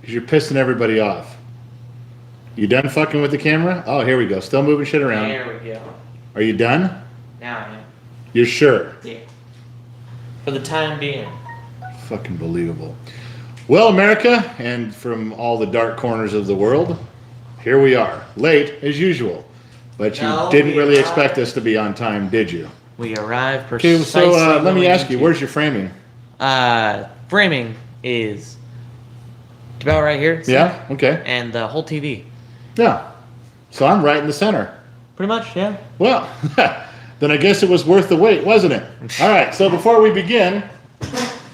Because you're pissing everybody off. You done fucking with the camera? Oh, here we go. Still moving shit around. There we go. Are you done? Now I am. You're sure? Yeah. For the time being. Fucking believable. Well, America, and from all the dark corners of the world, here we are. Late, as usual. But you didn't really expect us to be on time, did you? We arrived precisely. Okay, so let me ask you, where's your framing? Framing is about right here. Yeah? Okay. And the whole TV. Yeah. So I'm right in the center. Pretty much, yeah. Well, then I guess it was worth the wait, wasn't it? All right, so before we begin,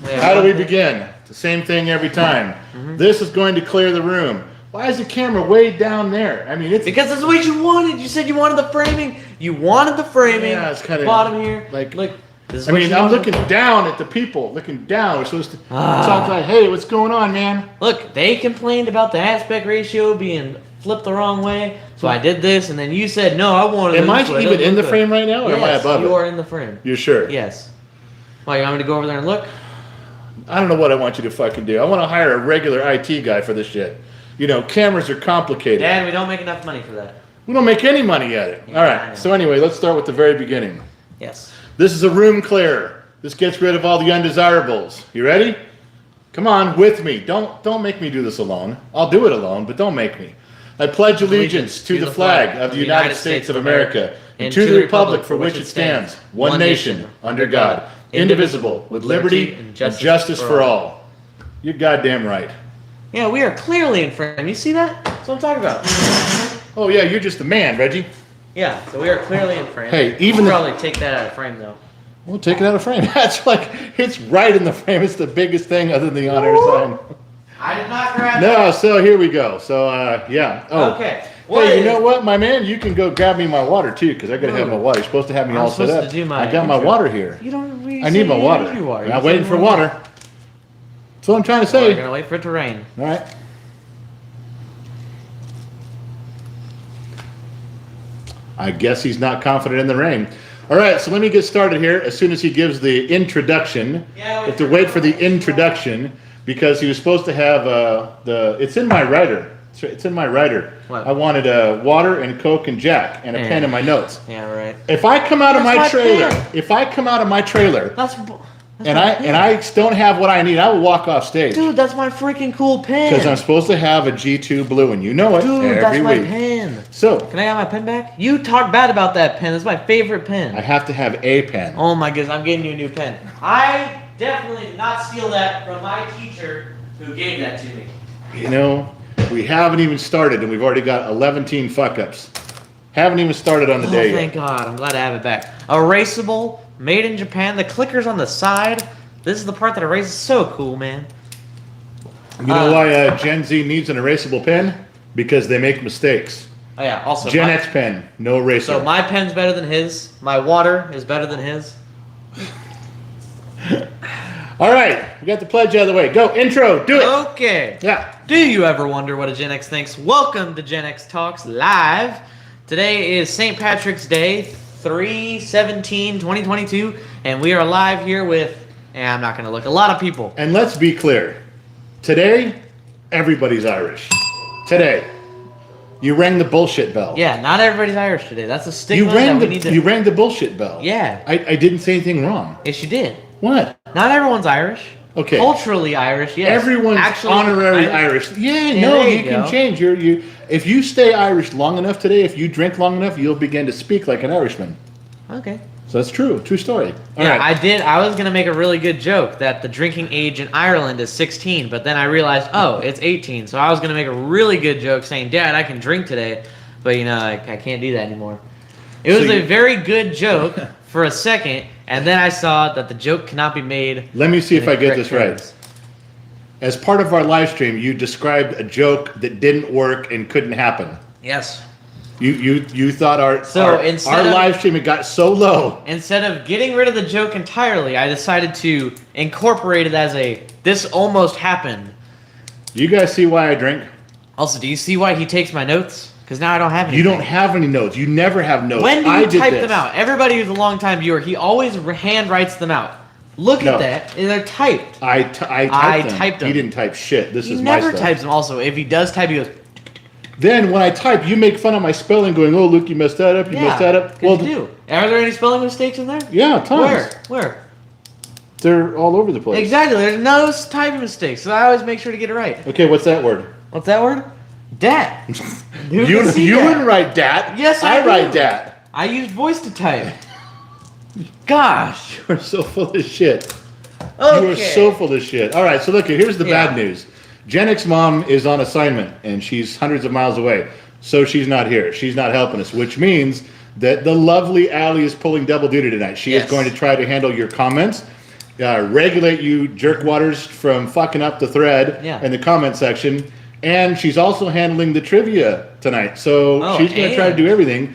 how do we begin? The same thing every time. Mm-hmm. This is going to clear the room. Why is the camera way down there? I mean, it's... Because that's what you wanted. You said you wanted the framing. You wanted the framing. Yeah, it's kind of... Bottom here. Like, look. This is I'm looking down at the people. Looking down. We're supposed to talk like, hey, what's going on, man? Look, they complained about the aspect ratio being flipped the wrong way. So I did this, and then you said, no, I wanted Am I even in the frame right now, or yes, am I above it? You are in the frame. You're sure? Yes. Why, you want me to go over there and look? I don't know what I want you to fucking do. I want to hire a regular IT guy for this shit. You know, cameras are complicated. Dad, we don't make enough money for that. We don't make any money at it. Yeah, all right. So anyway, let's start with the very beginning. Yes. This is a room clearer. This gets rid of all the undesirables. You ready? Come on, with me. Don't make me do this alone. I'll do it alone, but don't make me. I pledge allegiance to the flag of the United States of America and to the republic for which it stands, one nation, under God, indivisible, with liberty and justice for all. You're goddamn right. Yeah, we are clearly in frame. You see that? That's what I'm talking about. Oh yeah, you're just a man, Reggie. Yeah, so we are clearly in frame. Hey, even we'll probably take that out of frame though. We'll take it out of frame. That's like, it's right in the frame. It's the biggest thing other than the on-air sign. I did not grab No, so here we go. So, yeah. Oh. Okay. Hey, you know what, my man? You can go grab me my water, too, because I got to have my water. You're supposed to have me all set up. I got my water here. You don't I need my water. I'm waiting for water. That's what I'm trying to say. We're going to wait for it to rain. All right. I guess he's not confident in the rain. All right, so let me get started here. As soon as he gives the introduction, you have to wait for the introduction because he was supposed to have it's in my writer. It's in my writer. What? I wanted water and Coke and Jack and a pen in my notes. Yeah, right. If I come out of my trailer, and I don't have what I need, I will walk off stage. Dude, that's my freaking cool pen. Because I'm supposed to have a G2 blue, and you know it. Dude, every that's my week. pen. So, can I have my pen back? You talk bad about that pen. It's my favorite pen. I have to have a pen. Oh my goodness, I'm getting you a new pen. I definitely did not steal that from my teacher who gave that to me. You know, we haven't even started, and we've already got 11 fuck-ups. Haven't even started on the day yet. Thank God. I'm glad to have it back. Erasable, made in Japan. The clicker's on the side. This is the part that erases. So cool, man. You know why Gen Z needs an erasable pen? Because they make mistakes. Oh, yeah. Also, Gen X pen, no eraser. So my pen's better than his. My water is better than his. All right. We got the pledge out of the way. Go. Intro. Do it. Okay. Yeah. Do you ever wonder what a Gen X thinks? Welcome to Gen X Talks Live. Today is St. Patrick's Day, 3/17/2022, and we are live here with, I'm not going to look, a lot of people. And let's be clear. Today, everybody's Irish. Today. You rang the bullshit bell. Yeah, not everybody's Irish today. That's a stigma You rang the bullshit bell. Yeah. I didn't say anything wrong. Yes, you did. What? Not everyone's Irish. Okay. Culturally Irish, yes. Everyone's honorary Irish. Yeah, no, you can change. If you stay Irish long enough today, if you drink long enough, you'll begin to speak like an Irishman. Okay. So that's true. True story. All yeah, right. I was going to make a really good joke that the drinking age in Ireland is 16, but then I realized, it's 18. So I was going to make a really good joke saying, Dad, I can drink today, but I can't do that anymore. It was a very good joke for a second, and then I saw that the joke cannot be made. Let me see if I get this right. As part of our live stream, you described a joke that didn't work and couldn't happen. Yes. You thought our live stream had got so low. Instead of getting rid of the joke entirely, I decided to incorporate it as this almost happened. Do you guys see why I drink? Also, do you see why he takes my notes? Because now I don't have any. You don't have any notes. You never have notes. When do you type them out? Everybody who's a long-time viewer, he always hand writes them out. Look No. at that. And they're typed. I typed them. He didn't type shit. This He is my never stuff. types them. Also, if he does type, he goes, Then when I type, you make fun of my spelling, going, "Oh, look, you messed that up. You messed that up." Well, you do. Are there any spelling mistakes in there? Yeah, tons. Where? They're all over the place. Exactly. There's no typing mistakes, so I always make sure to get it right. Okay, what's that word? What's that word? Dat. You wouldn't write dat. Yes, I do. write dat. I use voice to type. Gosh. You're so full of shit. Okay. You are so full of shit. All right, so look, here's the Yeah. bad news. Gen X mom is on assignment, and she's hundreds of miles away, so she's not here. She's not helping us, which means that the lovely Allie is pulling double duty tonight. She is going to try to handle your comments, regulate you jerkwaters from fucking up the thread in the comment section, and she's also handling the trivia tonight. So she's going to try to do everything.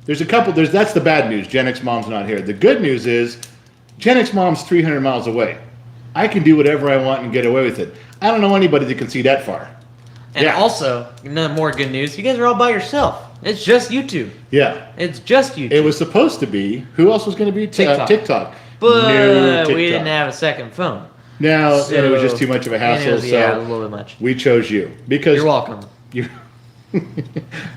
That's the bad news. Gen X mom's not here. The good news is Gen X mom's 300 miles away. I can do whatever I want and get away with it. I don't know anybody that can see that far. And also, more good news, you guys are all by yourself. It's just YouTube. Yeah. It's just YouTube. It was supposed to be. Who else was going to be? TikTok. But No TikTok. we didn't have a second phone. No, So- it was just too much of a hassle. a little bit much. We chose you because You're welcome.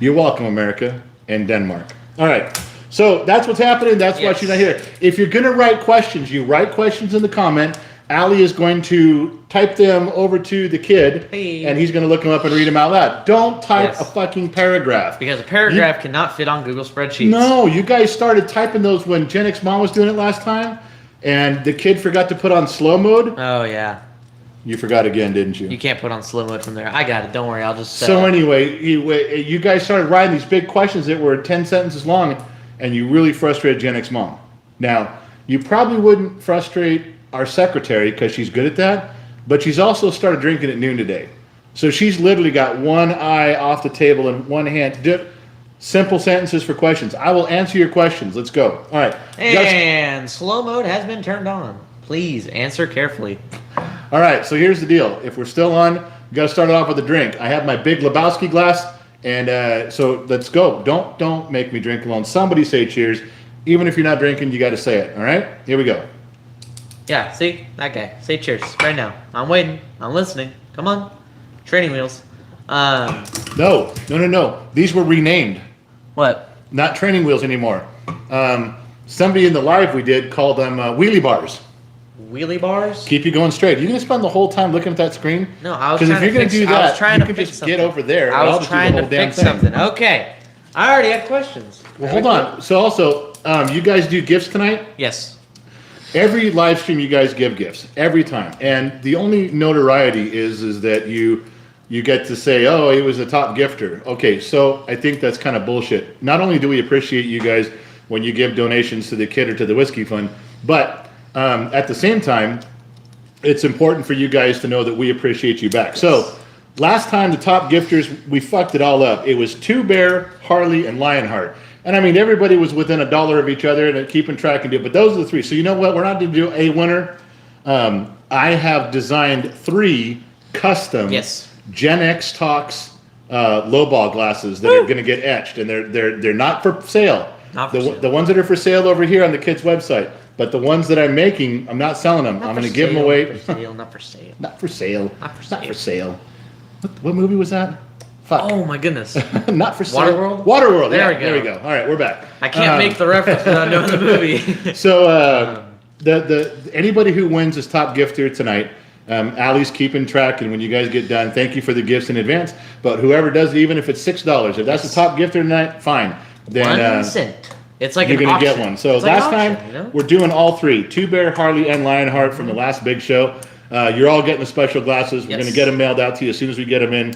You're welcome, America and Denmark. All right. So that's what's happening. That's why she's not here. If you're going to write questions, you write questions in the comment. Allie is going to type them over to the kid, and he's going to look them up and read them out loud. Don't type a fucking paragraph. Because a paragraph cannot fit on Google spreadsheets. No, you guys started typing those when Gen X Mom was doing it last time, and the kid forgot to put on slow mode. Oh, yeah. You forgot again, didn't you? You can't put on slow mode from there. I got it. Don't worry. I'll just... So anyway, you guys started writing these big questions that were 10 sentences long, and you really frustrated Gen X Mom. Now, you probably wouldn't frustrate our secretary because she's good at that, but she's also started drinking at noon today. So she's literally got one eye off the table and one hand. Simple sentences for questions. I will answer your questions. Let's go. All right. And slow mode has been turned on. Please answer carefully. All right. So here's the deal. If we're still on, we got to start it off with a drink. I have my big Lebowski glass, and so let's go. Don't make me drink alone. Somebody say cheers. Even if you're not drinking, you got to say it. All right. Here we go. Yeah, see? That guy. Say cheers right now. I'm waiting. I'm listening. Come on. Training wheels. No. These were renamed. What? Not training wheels anymore. Somebody in the live we did called them wheelie bars. Wheelie bars? Keep you going straight. You gonna spend the whole time looking at that screen? No, I was Because if trying you're to gonna fix, do that, I was trying you to can fix just something. get over there. I and I'll was just do the trying to whole damn fix thing. something. Okay. I already have questions. Well, hold on. So also, you guys do gifts tonight? Yes. Every live stream, you guys give gifts every time, and the only notoriety is that you get to say, "Oh, he was a top gifter." Okay, so I think that's kind of bullshit. Not only do we appreciate you guys when you give donations to the kid or to the whiskey fund, but at the same time, it's important for you guys to know that we appreciate you back. Yes. So last time, the top gifters, we fucked it all up. It was Two Bear, Harley, and Lionheart. And I mean, everybody was within $1 of each other and keeping track and do it. But those are the three. So you know what? We're not going to do a winner. I have designed 3 custom Gen X Talks lowball glasses that are going to get etched, and they're not for sale. The ones that are for sale over here on the kids' website. But the ones that I'm making, I'm not selling them. I'm going to give them away. Not for sale. Not for sale. Not for sale. Not for sale. What movie was that? Fuck. Oh my goodness. Not for sale. Waterworld? Waterworld. There Yeah, we go. there we go. All right, we're back. I can't make the reference without knowing the movie. So anybody who wins is top gifter tonight. Allie's keeping track, and when you guys get done, thank you for the gifts in advance. But whoever does, even if it's $6, if that's the top gifter tonight, fine. Then 1 cent. It's like you're an gonna auction. get one. So It's like last an auction, time you know? we're doing all 3: Two Bear, Harley, and Lionheart from the last big show. You're all getting the special glasses. We're gonna get them mailed out to you as soon as we get them in,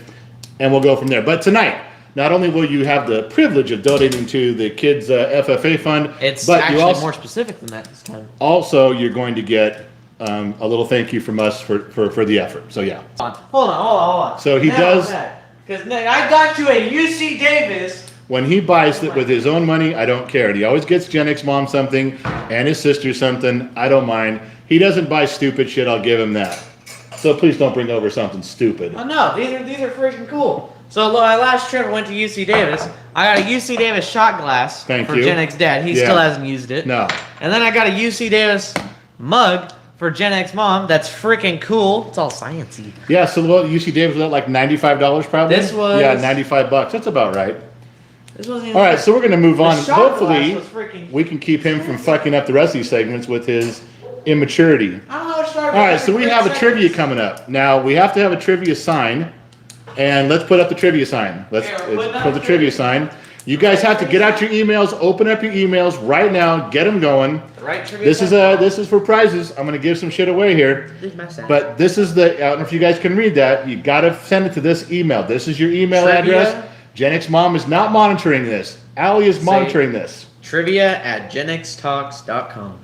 and we'll go from there. But tonight, not only will you have the privilege of donating to the kids FFA fund, It's but actually you also, more specific than that this time. also you're going to get a little thank you from us for the effort. So yeah. Hold on. So he does. Because I got you a UC Davis. When he buys it with his own money, I don't care. And he always gets Gen X Mom something and his sister something. I don't mind. He doesn't buy stupid shit. I'll give him that. So please don't bring over something stupid. Oh no, these are freaking cool. So my last trip I went to UC Davis. I got a UC Davis shot glass for you. Gen X Dad. He still hasn't used it. No. And then I got a UC Davis mug for Gen X mom. That's freaking cool. It's all sciencey. Yeah, so what UC Davis was that like $95 probably? This was- Yeah, $95. That's about right. This wasn't All right, so we're going to move on. shot Hopefully, glass was freaking we can keep him from fucking up the rest of these segments with his immaturity. I don't know how to start. All right, so we have a trivia coming up. Now, we have to have a trivia sign, and let's put up the trivia sign. Let's put the trivia sign. You guys have to get out your emails, open up your emails right now, get them going. Right trivia. This is for prizes. I'm going to give some shit away here. This is my sign. But this is the, I don't know if you guys can read that. You got to send it to this email. This is your email Trivia. address. Gen X Mom is not monitoring this. Allie is monitoring this. Trivia@genxtalks.com.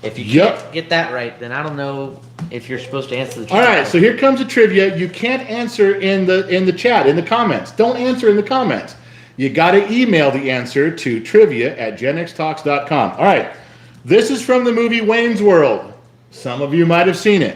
If you can't get that right, then I don't know if you're supposed to answer the trivia. All right, so here comes the trivia. You can't answer in the chat, in the comments. Don't answer in the comments. You got to email the answer to trivia@genxtalks.com. All right, this is from the movie Wayne's World. Some of you might have seen it.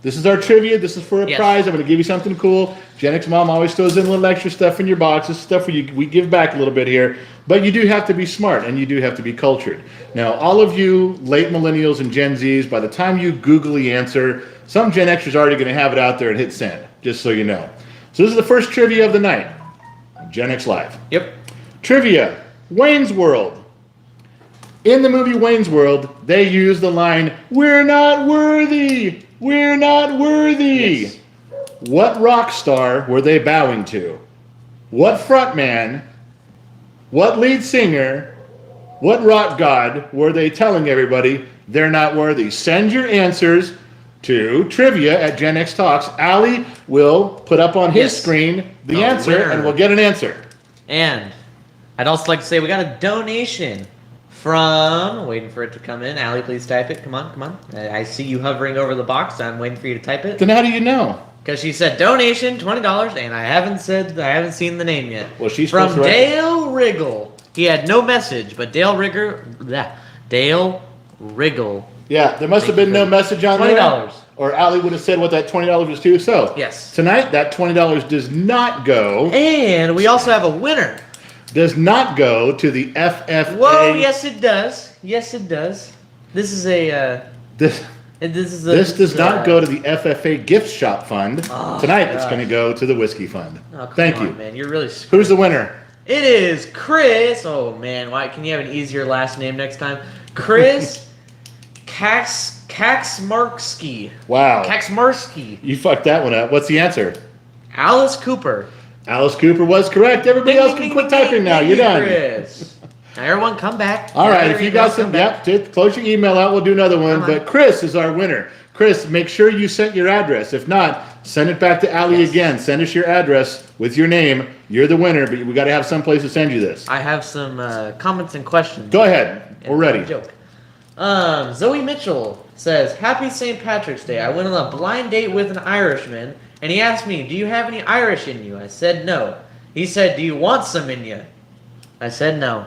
This is our trivia. This is for a prize. I'm going to give you something cool. Gen X Mom always throws in a little extra stuff in your box. This is stuff where we give back a little bit here. But you do have to be smart, and you do have to be cultured. Now, all of you late millennials and Gen Zs, by the time you googly answer, some Gen Xers are already going to have it out there and hit send, just so you know. So this is the first trivia of the night. Gen X Live. Yep. Trivia. Wayne's World. In the movie Wayne's World, they use the line, "We're not worthy. We're not worthy." Yes. What rock star were they bowing to? What frontman? What lead singer? What rock god were they telling everybody they're not worthy? Send your answers to trivia@GenXTalks. Allie will put up on his screen the answer, winner. and we'll get an answer. And I'd also like to say we got a donation from, waiting for it to come in. Allie, please type it. Come on, come on. I see you hovering over the box. I'm waiting for you to type it. Then how do you know? Because she said donation, $20, and I haven't seen the name yet. Well, she's from supposed to write- Dale Riggle. He had no message, but Dale Riggle. Yeah, there must have been no message on there. $20. Or Allie would have said what that $20 was to. So Yes. tonight, that $20 does not go. And we also have a winner. Does not go to the FFA. Whoa, yes it does. Yes it does. This is a This does not go to the FFA gift shop fund. Oh, Tonight, it's gosh. going to go to the whiskey fund. Oh, Thank come you. on, man. You're really screwed. Who's the winner? It is Chris. Oh man, why can you have an easier last name next time? Chris Kaczmarski. Wow. Kaczmarski. You fucked that one up. What's the answer? Alice Cooper. Alice Cooper was correct. Everybody else can quit typing now. You're done. Chris. Now everyone come back. All right, Everybody if you got come some, back. just close your email out. We'll do another one. Come on. But Chris is our winner. Chris, make sure you sent your address. If not, send it back to Allie Yes. again. Send us your address with your name. You're the winner, but we got to have some place to send you this. I have some comments and questions. Go ahead. We're ready. Joke. Zoe Mitchell says, "Happy St. Patrick's Day. I went on a blind date with an Irishman, and he asked me, 'Do you have any Irish in you?' I said no. He said, 'Do you want some in you?' I said no.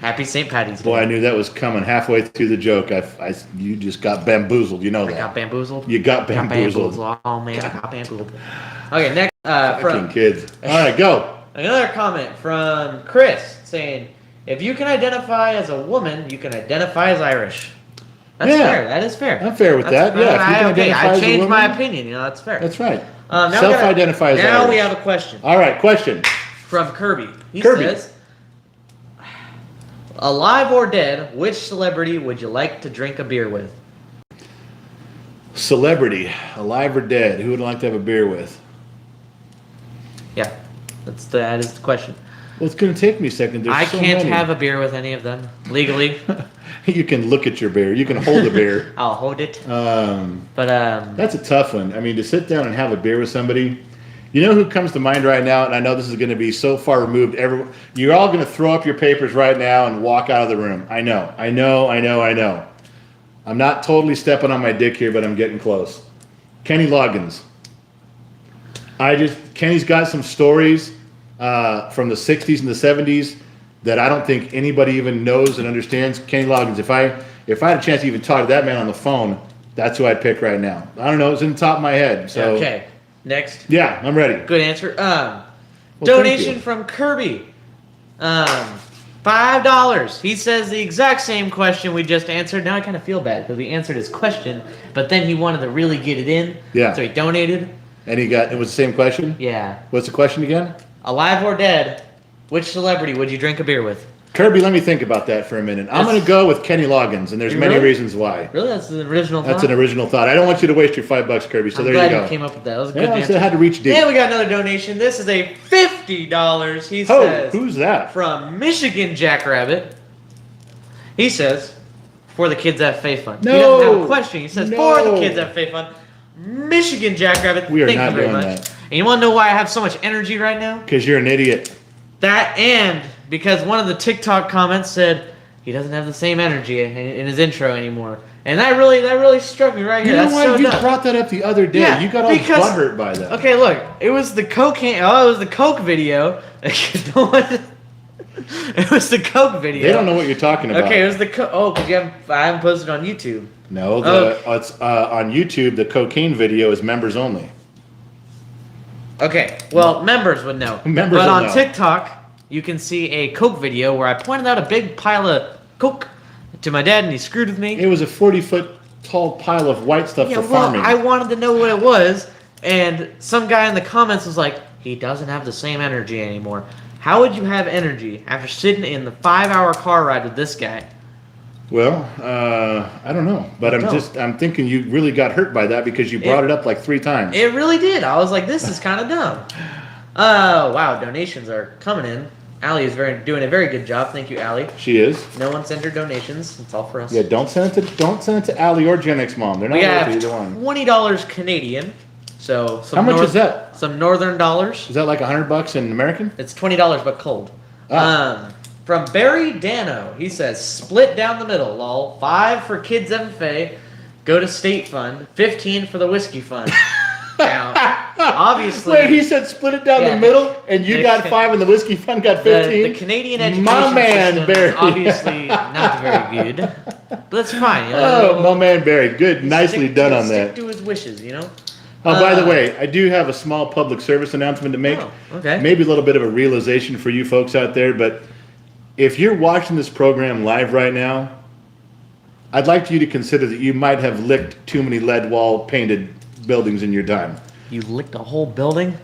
Happy St. Patty's Day." Boy, I knew that was coming halfway through the joke. You just got bamboozled. You know that. I got bamboozled. You got bamboozled. Oh man, I got bamboozled. Okay, next Fucking from kids. All right, go. another comment from Chris saying, "If you can identify as a woman, you can identify as Irish." That's Yeah. fair. That is fair. I'm fair with that. Yeah, if you can identify I as a changed my woman, opinion. You know, that's fair. That's right. Now we Self-identify as Now we Irish. have a question All right, question. from Kirby. He Kirby. says, "Alive or dead, which celebrity would you like to drink a beer with?" Celebrity, alive or dead, who would I like to have a beer with? Yeah, that is the question. Well, it's going to take me a second. There's I so can't many. have a beer with any of them legally. You can look at your beer. You can hold a beer. I'll hold it. Um, But that's a tough one. I mean, to sit down and have a beer with somebody. You know who comes to mind right now? And I know this is going to be so far removed. You're all going to throw up your papers right now and walk out of the room. I know. I'm not totally stepping on my dick here, but I'm getting close. Kenny Loggins. Kenny's got some stories from the 60s and the 70s that I don't think anybody even knows and understands. Kenny Loggins, if I had a chance to even talk to that man on the phone, that's who I'd pick right now. I don't know, it's in the top of my head. So okay, next. Yeah, I'm ready. Good answer. thank Donation you. from Kirby. $5. He says the exact same question we just answered. Now I kind of feel bad because we answered his question, but then he wanted to really get it in. Yeah. So he donated. And it was the same question? Yeah. What's the question again? Alive or dead, which celebrity would you drink a beer with? Kirby, let me think about that for a minute. I'm going to go with Kenny Loggins, and there's many reasons why. Really? That's an original thought? That's an original thought. I don't want you to waste your $5, Kirby, so there you go. I'm glad you came up with that. That was a good Yeah, answer. I had to reach deep. And we got another donation. This is a $50, he says. Who's that? From Michigan Jackrabbit. He says, for the Kids at Faith Fund. No. He doesn't have a question. He says, for the Kids at Faith Fund. Michigan Jackrabbit. We are Thank not you very doing much. that. And you want to know why I have so much energy right now? Because you're an idiot. That and because one of the TikTok comments said he doesn't have the same energy in his intro anymore. And that really struck me right here. You know That's what? so You dumb. brought that up the other day. Yeah, You got all butthurt by that. Okay, look. It was the cocaine. Oh, it was the Coke video. It was the Coke video. They don't know what you're talking about. Okay, it was the Coke. Oh, because I haven't posted it on YouTube. No, it's on YouTube. The cocaine video is members only. Okay, well, members would know. Members but will on know. TikTok, you can see a Coke video where I pointed out a big pile of Coke to my dad, and he screwed with me. It was a 40-foot tall pile of white stuff for farming. I wanted to know what it was, and some guy in the comments was like, he doesn't have the same energy anymore. How would you have energy after sitting in the 5-hour car ride with this guy? Well, I don't know, but I'm thinking you really got hurt by that because you brought it up like 3 times. It really did. I was like, this is kind of dumb. Wow, donations are coming in. Allie is doing a very good job. Thank you, Allie. She is. No one sent her donations. It's all for us. Yeah, don't send it to Allie or Gen X Mom. They're not We worth have either one. $20 Canadian. So How much is that? Some northern dollars. Is that like $100 in American? It's $20 but cold. From Barry Dano, he says, split down the middle, lol. 5 for Kids MFA, go to State Fund. 15 for the Whiskey Fund. Now, obviously... Wait, he said split it down the middle, and you got 5 and the Whiskey Fund got 15? The Canadian education My man, system Barry. is obviously not very good. But that's fine. You Oh, know, my man Barry. Good. Nicely done on that. Stick to his wishes, you know? Oh, by the way, I do have a small public service announcement to make. Oh, okay. Maybe a little bit of a realization for you folks out there, but if you're watching this program live right now, I'd like you to consider that you might have licked too many lead wall painted buildings in your time. You licked a whole building?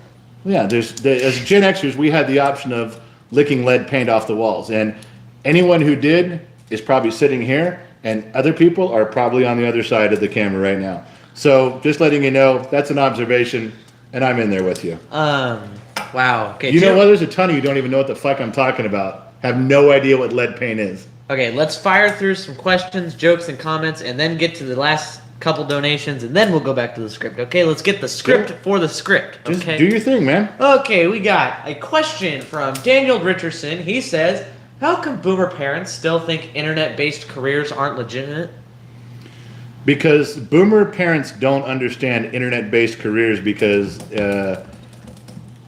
Yeah, as Gen Xers, we had the option of licking lead paint off the walls, and anyone who did is probably sitting here, and other people are probably on the other side of the camera right now. So just letting you know, that's an observation, and I'm in there with you. Wow. Okay. You know what? There's a ton of you don't even know what the fuck I'm talking about. Have no idea what lead paint is. Okay, let's fire through some questions, jokes, and comments, and then get to the last couple donations, and then we'll go back to the script. Okay, let's get the script for the script. Just Okay. do your thing, man. Okay, we got a question from Daniel Richardson. He says, how come boomer parents still think internet-based careers aren't legitimate? Because boomer parents don't understand internet-based careers because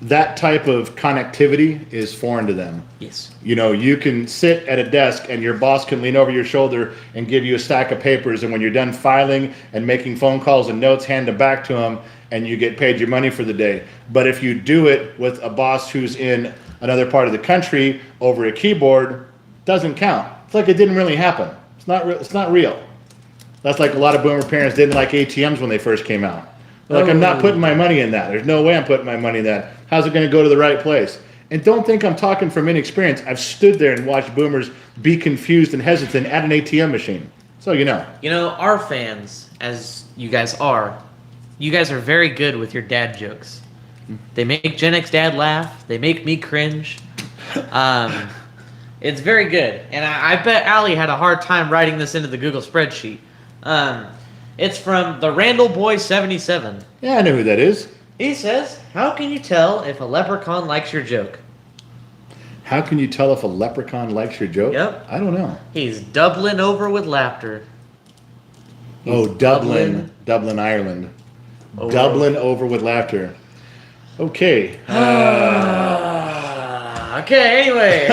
that type of connectivity is foreign to them. Yes. You know, you can sit at a desk and your boss can lean over your shoulder and give you a stack of papers, and when you're done filing and making phone calls and notes, hand them back to them, and you get paid your money for the day. But if you do it with a boss who's in another part of the country over a keyboard, doesn't count. It's like it didn't really happen. It's not real. That's like a lot of boomer parents didn't like ATMs when they first came out. They're like, I'm not putting my money in that. There's no way I'm putting my money in that. How's it going to go to the right place? And don't think I'm talking from inexperience. I've stood there and watched boomers be confused and hesitant at an ATM machine. So you know. You know, our fans, as you guys are very good with your dad jokes. They make Gen X dad laugh. They make me cringe. It's very good. And I bet Allie had a hard time writing this into the Google spreadsheet. It's from the Randall Boy 77. Yeah, I know who that is. He says, how can you tell if a leprechaun likes your joke? How can you tell if a leprechaun likes your joke? Yep. I don't know. He's doubling over with laughter. Oh, Dublin, Ireland. Over. Dublin over with laughter. Okay. Okay, anyway.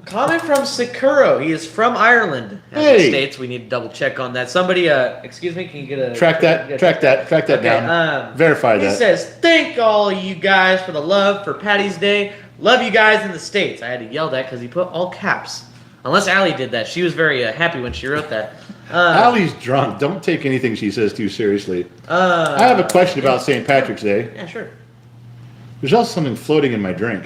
Comment from Sakuro. He is from Ireland. As Hey. it states, we need to double check on that. Somebody, excuse me, can you get a Track that Okay, down. Verify He that. says, thank all you guys for the love for Patty's Day. Love you guys in the States. I had to yell that because he put all caps. Unless Allie did that. She was very happy when she wrote that. Allie's drunk. Don't take anything she says too seriously. I have a question about St. Patrick's Day. Yeah, sure. There's also something floating in my drink.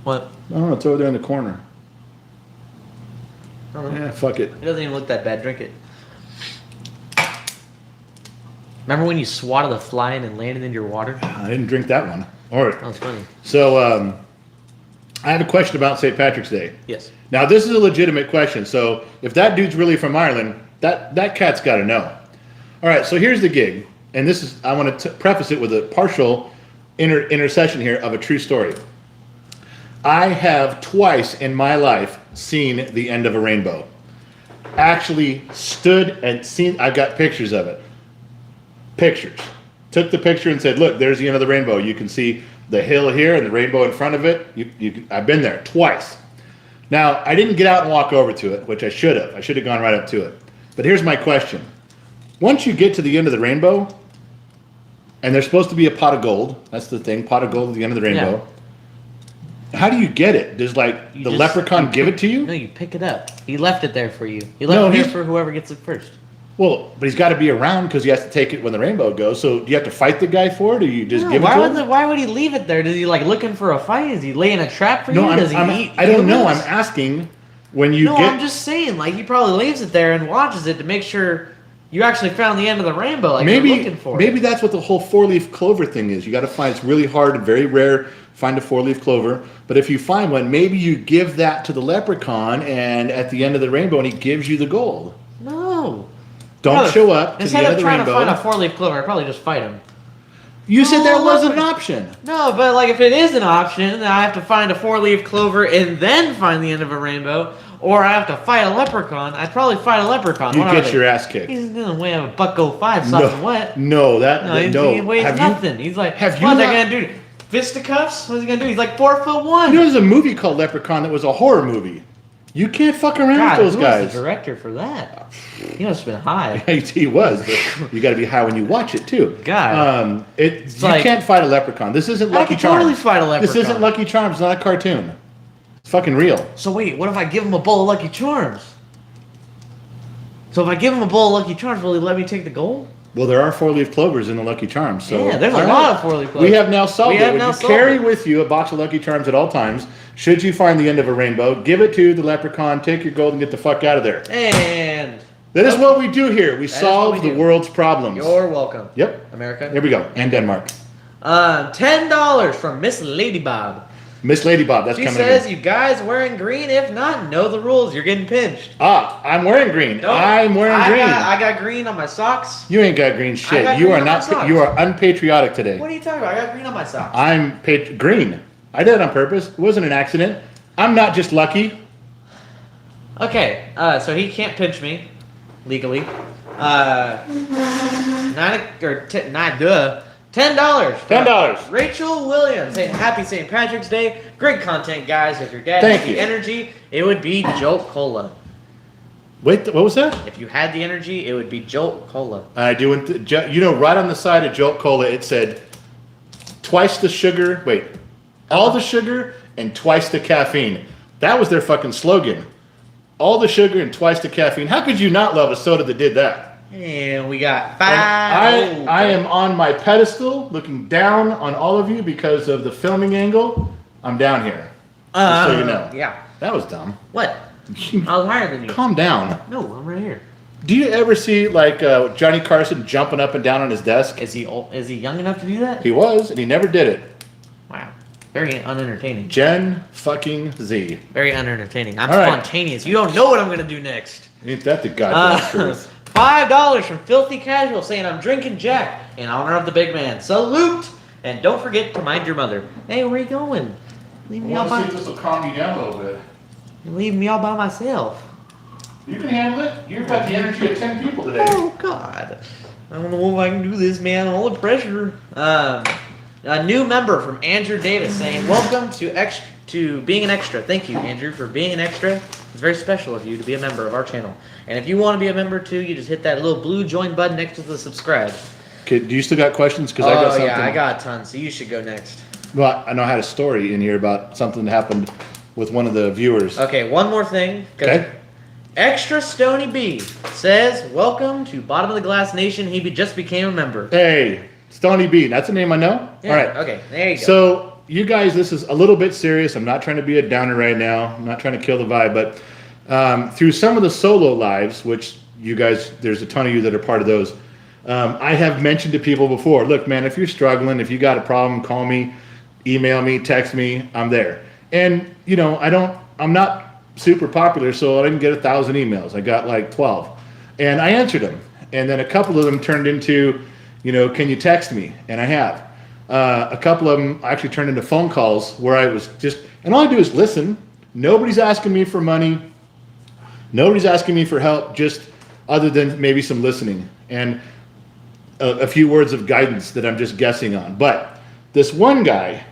What? I don't know. It's over there in the corner. I don't know. Yeah, fuck it. It doesn't even look that bad. Drink it. Remember when you swatted a fly in and landed into your water? I didn't drink that one. All right. That was funny. So, I have a question about St. Patrick's Day. Yes. Now, this is a legitimate question. So, if that dude's really from Ireland, that cat's got to know. All right. So here's the gig, and this is I want to preface it with a partial intercession here of a true story. I have twice in my life seen the end of a rainbow. Actually stood and seen. I've got pictures of it. Pictures. Took the picture and said, "Look, there's the end of the rainbow. You can see the hill here and the rainbow in front of it." I've been there twice. Now, I didn't get out and walk over to it, which I should have. I should have gone right up to it. But here's my question. Once you get to the end of the rainbow, and there's supposed to be a pot of gold, that's the thing, pot of gold at the end of the rainbow. How do you get it? Does the leprechaun give it to you? No, you pick it up. He left it there for you. He No, left it there he's- for whoever gets it first. Well, but he's got to be around because he has to take it when the rainbow goes. So do you have to fight the guy for it, or you just No, give it to him? why would he leave it there? Is he like looking for a fight? Is he laying a trap for you? No, Does he eat I don't know. I'm humans? asking when you No, get. I'm just saying, like he probably leaves it there and watches it to make sure you actually found the end of the rainbow, like you're looking for. Maybe that's what the whole four-leaf clover thing is. You got to find. It's really hard and very rare. Find a four-leaf clover, but if you find one, maybe you give that to the leprechaun, and at the end of the rainbow, and he gives you the gold. No. Don't Probably- show up to the Instead end of of the trying to find a rainbow. four-leaf clover, I'd probably just fight him. You said there No, wasn't an leopard- option. No, but like if it is an option, then I have to find a four-leaf clover and then find the end of a rainbow, or I have to fight a leprechaun. I'd probably fight a leprechaun. You What are get they? your ass kicked. He's gonna weigh a $1.05 sopping wet. No, He weighs Have nothing. He's like, have you what are they not- gonna do? Fisticuffs? What's he gonna do? He's like 4'1". You know, there's a movie called Leprechaun that was a horror movie. You can't fuck around God, with those who was guys. the director for that? He must have been high. He was, but you got to be high when you watch it too. God. You like- can't fight a leprechaun. This isn't I Lucky could totally Charms. fight a leprechaun. This isn't Lucky Charms. It's not a cartoon. It's fucking real. So wait, what if I give him a bowl of Lucky Charms? So if I give him a bowl of Lucky Charms, will he let me take the gold? Well, there are four-leaf clovers in the Lucky Charms. So Yeah, there's a All right. lot of four-leaf clovers. We have now solved We it. have Would now you solved carry it. with you a box of Lucky Charms at all times? Should you find the end of a rainbow, give it to the leprechaun, take your gold, and get the fuck out of there. And That is what we do here. We is what solve we the do. world's problems. you're welcome. Yep. America. Here we go. And Denmark. $10 from Miss Lady Bob. Miss Lady Bob, that's She coming says, in. "You guys wearing green? If not, know the rules. You're getting pinched." I'm wearing green. No, I'm wearing I green. I got green on my socks. You ain't got green shit. got You green are on my not. socks. You are unpatriotic today. What are you talking about? I got green on my socks. I'm green. I did it on purpose. It wasn't an accident. I'm not just lucky. Okay, so he can't pinch me legally. $10. $10. Rachel Williams saying Happy St. Patrick's Day. Great content, guys. If your dad Thank had the you. energy, it would be Jolt Cola. Wait, what was that? If you had the energy, it would be Jolt Cola. I do. You know, right on the side of Jolt Cola, it said twice the sugar. Wait, all the sugar and twice the caffeine. That was their fucking slogan. All the sugar and twice the caffeine. How could you not love a soda that did that? And we got And five. I am on my pedestal, looking down on all of you because of the filming angle. I'm down here, just so you know. Yeah. That was dumb. What? I was higher than you. Calm down. No, I'm right here. Do you ever see like Johnny Carson jumping up and down on his desk? Is he old? Is he young enough to do that? He was, and he never did it. Wow. Very unentertaining. Gen fucking Z. Very unentertaining. I'm All right. spontaneous. You don't know what I'm gonna do next. Ain't that the goddamn Uh, truth? $5 from Filthy Casual saying I'm drinking Jack in honor of the big man. Salute! And don't forget to mind your mother. Hey, where you going? Leave me all by. this will calm you down a little bit. Leave me all by myself. You can handle it. You've got the energy of 10 people today. Oh God. I don't know if I can do this, man. I'm all the pressure. A new member from Andrew Davis saying, "Welcome to to being an extra. Thank you, Andrew, for being an extra. It's very special of you to be a member of our channel. And if you want to be a member too, you just hit that little blue join button next to the subscribe. Okay, do you still got questions? Because I got something. Yeah, I got a ton, so you should go next. Well, I know I had a story in here about something that happened with one of the viewers. Okay, one more thing. Okay. Extra Stony B says, welcome to Bottom of the Glass Nation. He just became a member. Hey, Stony B. That's a name I know? Yeah, all right. Okay, there you go. So, you guys, this is a little bit serious. I'm not trying to be a downer right now. I'm not trying to kill the vibe. But through some of the solo lives, which you guys, there's a ton of you that are part of those, I have mentioned to people before, look, man, if you're struggling, if you got a problem, call me, email me, text me. I'm there. And, you know, I'm not super popular, so I didn't get 1,000 emails. I got like 12. And I answered them. And then a couple of them turned into, you know, can you text me? And I have. A couple of them actually turned into phone calls where I was just, and all I do is listen. Nobody's asking me for money. Nobody's asking me for help, just other than maybe some listening and a few words of guidance that I'm just guessing on. But this one guy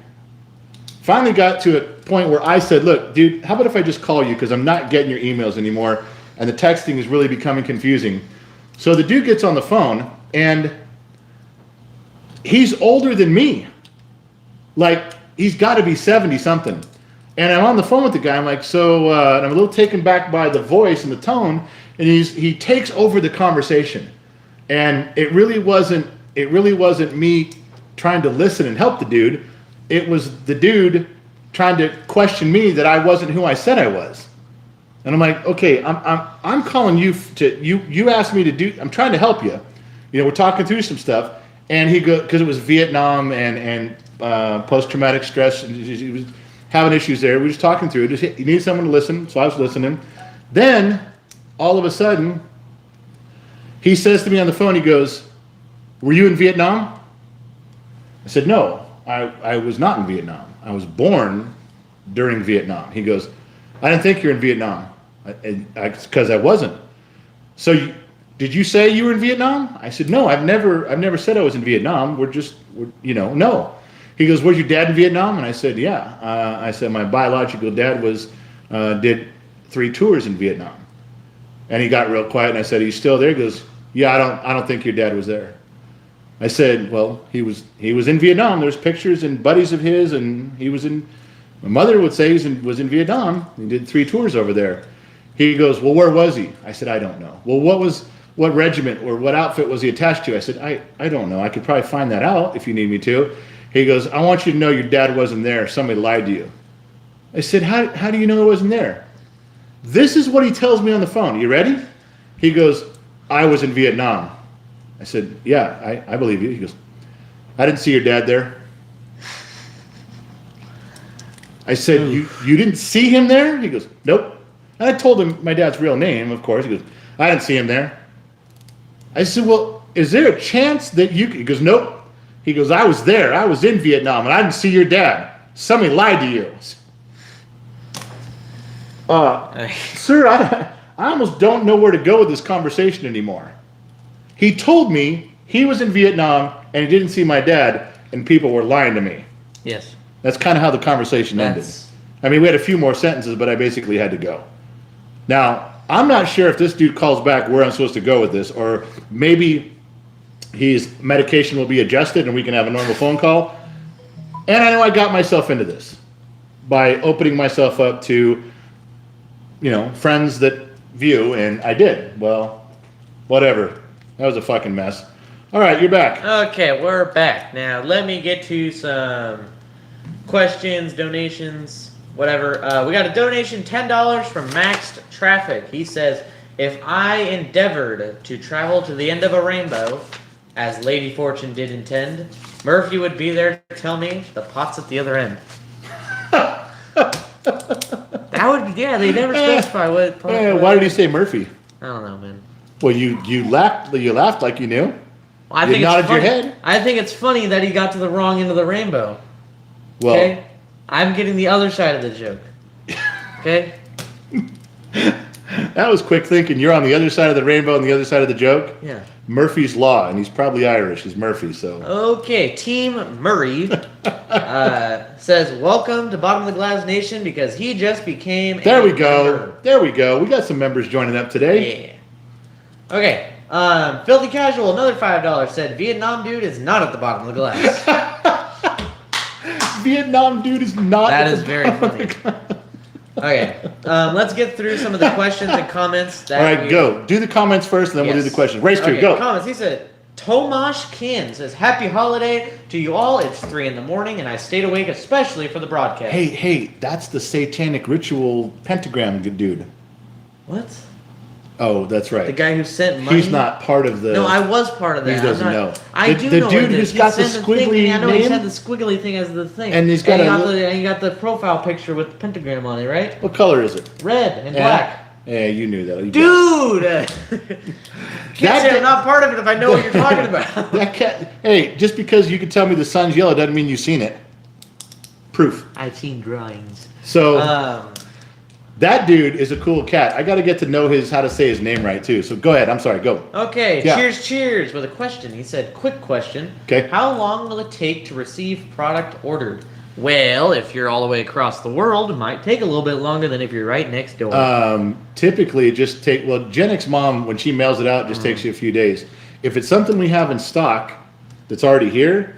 finally got to a point where I said, look, dude, how about if I just call you, because I'm not getting your emails anymore and the texting is really becoming confusing. So the dude gets on the phone and he's older than me. Like, he's got to be 70 something. And I'm on the phone with the guy. I'm like, so, and I'm a little taken back by the voice and the tone. And he takes over the conversation. And it really wasn't me trying to listen and help the dude. It was the dude trying to question me that I wasn't who I said I was. And I'm like, okay, I'm calling you you asked me to do, I'm trying to help you. You know, we're talking through some stuff. And he because it was Vietnam and post-traumatic stress, and he was having issues there. We were just talking through it. You need someone to listen, so I was listening. Then, all of a sudden, he says to me on the phone, he goes, were you in Vietnam? I said, no, I was not in Vietnam. I was born during Vietnam. He goes, I didn't think you're in Vietnam, because I wasn't. So did you say you were in Vietnam? I said, no, I've never said I was in Vietnam. No. He goes, was your dad in Vietnam? And I said, yeah. I said, my biological dad did 3 tours in Vietnam. And he got real quiet, and I said, he's still there? He goes, yeah, I don't think your dad was there. I said, well, he was in Vietnam. There's pictures and buddies of his, and my mother would say he was in Vietnam. He did 3 tours over there. He goes, well, where was he? I said, I don't know. Well, what regiment or what outfit was he attached to? I said, I don't know. I could probably find that out if you need me to. He goes, I want you to know your dad wasn't there. Somebody lied to you. I said, how do you know he wasn't there? This is what he tells me on the phone. You ready? He goes, I was in Vietnam. I said, yeah, I believe you. He goes, I didn't see your dad there. I said, you didn't see him there? He goes, nope. And I told him my dad's real name, of course. He goes, I didn't see him there. I said, well, is there a chance that you could? He goes, nope. He goes, I was there. I was in Vietnam, and I didn't see your dad. Somebody lied to you. Sir, I almost don't know where to go with this conversation anymore. He told me he was in Vietnam, and he didn't see my dad, and people were lying to me. Yes. That's kind of how the conversation ended. I mean, we had a few more sentences, but I basically had to go. Now, I'm not sure if this dude calls back where I'm supposed to go with this, or maybe his medication will be adjusted and we can have a normal phone call. And I know I got myself into this by opening myself up to, friends that view, and I did. Well, whatever. That was a fucking mess. All right, you're back. Okay, we're back. Now, let me get to some questions, donations, whatever. We got a donation, $10 from Maxed Traffic. He says, if I endeavored to travel to the end of a rainbow, as Lady Fortune did intend, Murphy would be there to tell me the pot's at the other end. That would be, they never specify what pot. Why did he say Murphy? I don't know, man. Well, you laughed like you knew. Well, you nodded your head. I think it's funny that he got to the wrong end of the rainbow. Well, okay? I'm getting the other side of the joke. Okay? That was quick thinking. You're on the other side of the rainbow and the other side of the joke. Yeah. Murphy's Law, and he's probably Irish. He's Murphy, so. Okay, Team Murray says, welcome to Bottom of the Glass Nation because he just became There a we go. member. There we go. We got some members joining up today. Yeah. Okay. Filthy Casual, another $5 said, Vietnam dude is not at the bottom of the glass. Vietnam dude is not. That at is the very bottom of funny. the glass. Okay. Let's get through some of the questions and comments. That All right, go. Do the comments first, and then we'll do the questions. Race two, Okay, go. Comments. He said, Tomash Kin says, happy holiday to you all. It's 3 a.m. and I stayed awake especially for the broadcast. Hey, that's the satanic ritual pentagram dude. What? Oh, that's right. The guy who sent money? He's not part of the. No, I was part of that. He doesn't know. I The do know. dude it is. who's He got the sent squiggly thing. I know he name? had the squiggly thing as the thing. And he's got and you got the profile picture with the pentagram on it, right? What color is it? Red and Yeah. black. Yeah, you knew that. You Dude! Can't say I'm not part of it if I know what you're talking about. That cat. Hey, just because you can tell me the sun's yellow doesn't mean you've seen it. Proof. I've seen drawings. So that dude is a cool cat. I got to get to know how to say his name right too. So go ahead. I'm sorry. Go. Okay, Yeah. cheers with a question. He said, quick question. Okay. How long will it take to receive product ordered? Well, if you're all the way across the world, it might take a little bit longer than if you're right next door. Typically, it just Gen X mom, when she mails it out, it just takes you a few days. If it's something we have in stock that's already here,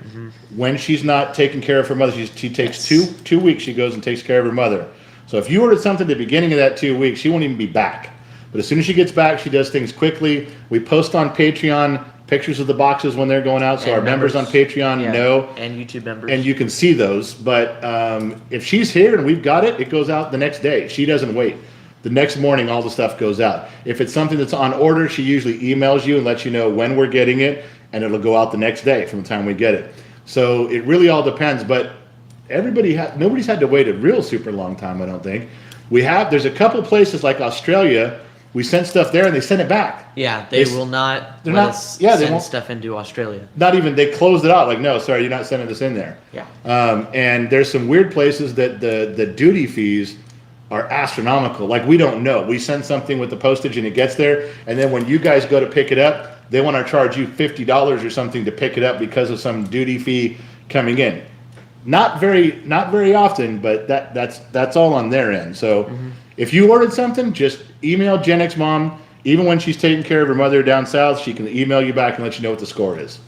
when she's not taking care of her mother, she takes two weeks. She goes and takes care of her mother. So if you ordered something at the beginning of that 2 weeks, she won't even be back. But as soon as she gets back, she does things quickly. We post on Patreon pictures of the boxes when they're going out, so our members on Patreon know. And YouTube members. And you can see those. But if she's here and we've got it, it goes out the next day. She doesn't wait. The next morning, all the stuff goes out. If it's something that's on order, she usually emails you and lets you know when we're getting it, and it'll go out the next day from the time we get it. So it really all depends. But nobody's had to wait a real super long time, I don't think. There's a couple places like Australia. We sent stuff there and they sent it back. Yeah, they will not they're let not- us yeah, they send won't- stuff into Australia. Not even, they closed it out. Like, no, sorry, you're not sending this in there. Yeah. And there's some weird places that the duty fees are astronomical. Like, we don't know. We send something with the postage and it gets there, and then when you guys go to pick it up, they want to charge you $50 or something to pick it up because of some duty fee coming in. Not very often, but that's all on their end. So if you ordered something, just email Gen X Mom. Even when she's taking care of her mother down south, she can email you back and let you know what the score is.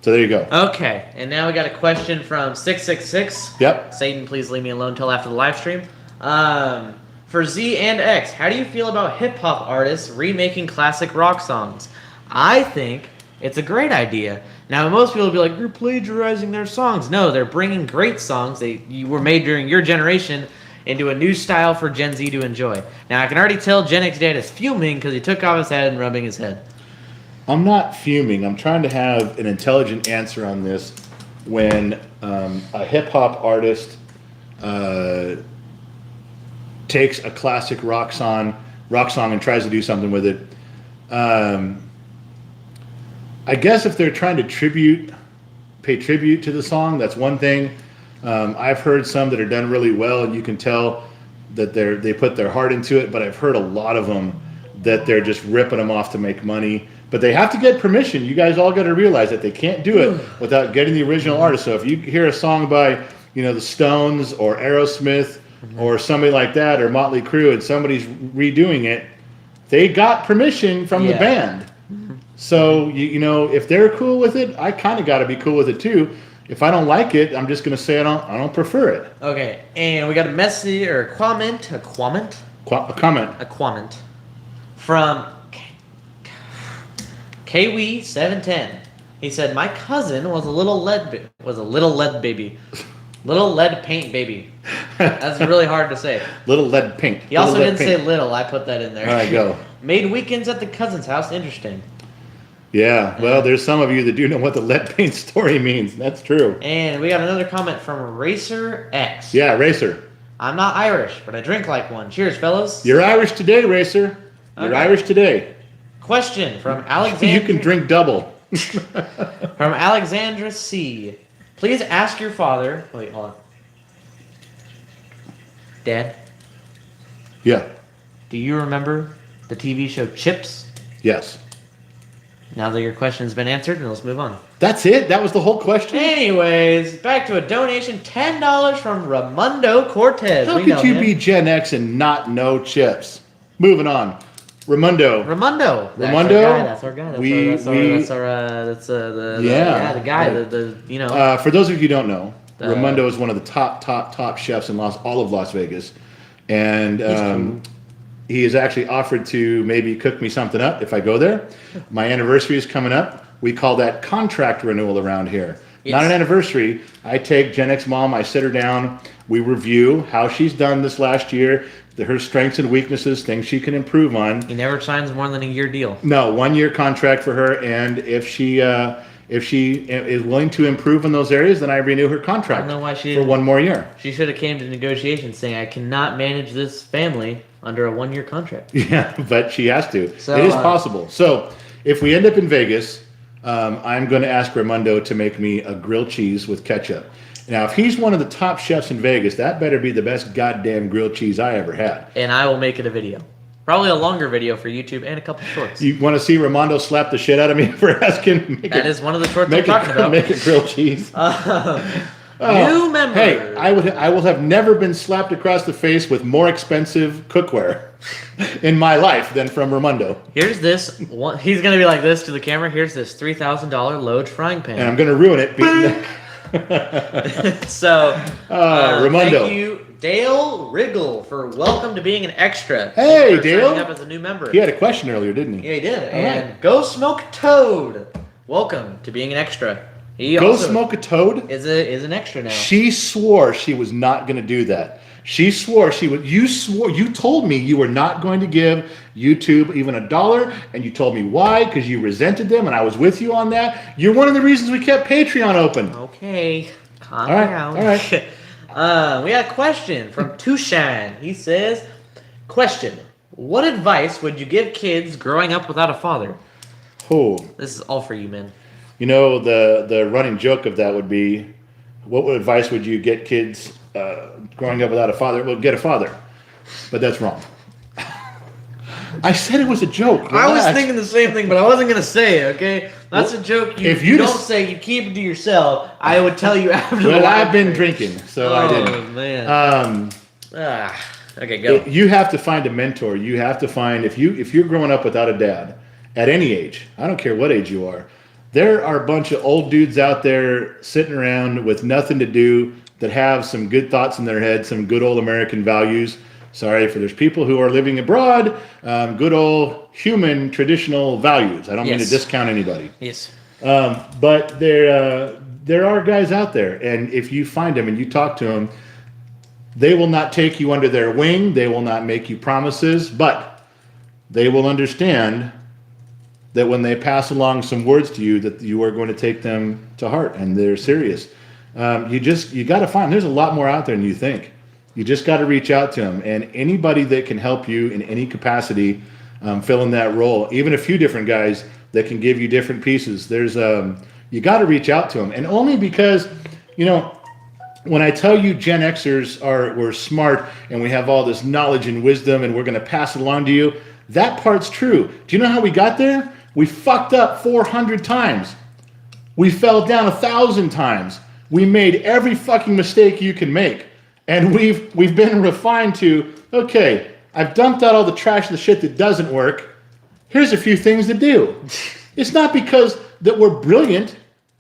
So there you go. Okay, and now we got a question from 666. Yep. Satan, please leave me alone until after the live stream. For Z and X, how do you feel about hip-hop artists remaking classic rock songs? I think it's a great idea. Now, most people will be like, you're plagiarizing their songs. No, they're bringing great songs that you were made during your generation into a new style for Gen Z to enjoy. Now, I can already tell Gen X dad is fuming because he took off his hat and rubbing his head. I'm not fuming. I'm trying to have an intelligent answer on this. When a hip-hop artist takes a classic rock song and tries to do something with it, I guess if they're trying to pay tribute to the song, that's one thing. I've heard some that are done really well, and you can tell that they put their heart into it. But I've heard a lot of them that they're just ripping them off to make money. But they have to get permission. You guys all got to realize that they can't do it without getting the original artist. So if you hear a song by, the Stones or Aerosmith or somebody like that, or Motley Crue, and somebody's redoing it, they got permission from the band. So, if they're cool with it, I kind of got to be cool with it too. If I don't like it, I'm just going to say I don't prefer it. Okay, and we got a message or a comment from KW710. He said, "My cousin was a little lead baby, little lead paint baby." That's really hard to say. Little lead paint. He also didn't say little. I put that in there. All right, go. Made weekends at the cousin's house interesting. Yeah, well, there's some of you that do know what the lead paint story means. That's true. And we got another comment from Racer X. Yeah, Racer. I'm not Irish, but I drink like one. Cheers, fellas. You're Irish today, Racer. You're Okay. Irish today. Question from Alexandra. You can drink double. From Alexandra C. Please ask your father. Wait, hold on. Dad, Yeah. do you remember the TV show Chips? Yes. Now that your question's been answered, let's move on. That's it? That was the whole question? Anyways, back to a donation, $10 from Ramundo Cortez. How could you be Gen X and not know Chips? Moving on. Ramundo. Ramundo. Ramundo? That's our guy. That's the guy. Right. For those of you who don't know, Ramundo is one of the top chefs in all of Las Vegas. And he has actually offered to maybe cook me something up if I go there. My anniversary is coming up. We call that contract renewal around here. Yes. Not an anniversary. I take Gen X Mom, I sit her down, we review how she's done this last year, her strengths and weaknesses, things she can improve on. He never signs more than a year deal. No, 1 year contract for her, and if she is willing to improve in those areas, then I renew her contract. I don't know why she for 1 more year. She should have came to negotiations saying, I cannot manage this family under a 1 year contract. Yeah, but she has to. So, it is possible. So if we end up in Vegas, I'm going to ask Ramundo to make me a grilled cheese with ketchup. Now, if he's one of the top chefs in Vegas, that better be the best goddamn grilled cheese I ever had. And I will make it a video. Probably a longer video for YouTube and a couple shorts. You want to see Ramundo slap the shit out of me for asking? That is one of the shorts I'm talking about. Make it grilled cheese. New member. Hey, I will have never been slapped across the face with more expensive cookware in my life than from Ramundo. Here's this. He's going to be like this to the camera. Here's this $3,000 Loge frying pan. And I'm going to ruin it. So, Ramundo. Thank you, Dale Riggle, for welcome to being an extra. Hey, Dale. Signing up as a new member. He had a question earlier, didn't he? Yeah, he did. And Go Smoke Toad, welcome to being an extra. He Go also Smoke a Toad is an extra now. She swore she was not going to do that. She swore she would. You told me you were not going to give YouTube even $1, and you told me why, because you resented them, and I was with you on that. You're one of the reasons we kept Patreon open. Okay, calm down. All right. We got a question from Tushan. He says, question, what advice would you give kids growing up without a father? Oh. This is all for you, man. You know, the running joke of that would be, what advice would you get kids growing up without a father? Well, get a father. But that's wrong. I said it was a joke. Relax. I was thinking the same thing, but I wasn't going to say it, okay? That's a joke. If you don't say, you keep it to yourself, I would tell you after the Well, I've been drinking, so I didn't. Oh, man. Okay, go. You have to find a mentor. You have to find, if you're growing up without a dad, at any age, I don't care what age you are, there are a bunch of old dudes out there sitting around with nothing to do that have some good thoughts in their head, some good old American values. Sorry for there's people who are living abroad, good old human traditional values. I don't mean to discount anybody. Yes. But there are guys out there, and if you find them and you talk to them, they will not take you under their wing. They will not make you promises, but they will understand that when they pass along some words to you, that you are going to take them to heart, and they're serious. You got to find. There's a lot more out there than you think. You just got to reach out to them, and anybody that can help you in any capacity fill in that role. Even a few different guys that can give you different pieces. There's you got to reach out to them, and only because when I tell you Gen Xers we're smart and we have all this knowledge and wisdom and we're going to pass it along to you. That part's true. Do you know how we got there? We fucked up 400 times. We fell down 1,000 times. We made every fucking mistake you can make. And we've been refined to, okay, I've dumped out all the trash and the shit that doesn't work. Here's a few things to do. It's not because that we're brilliant.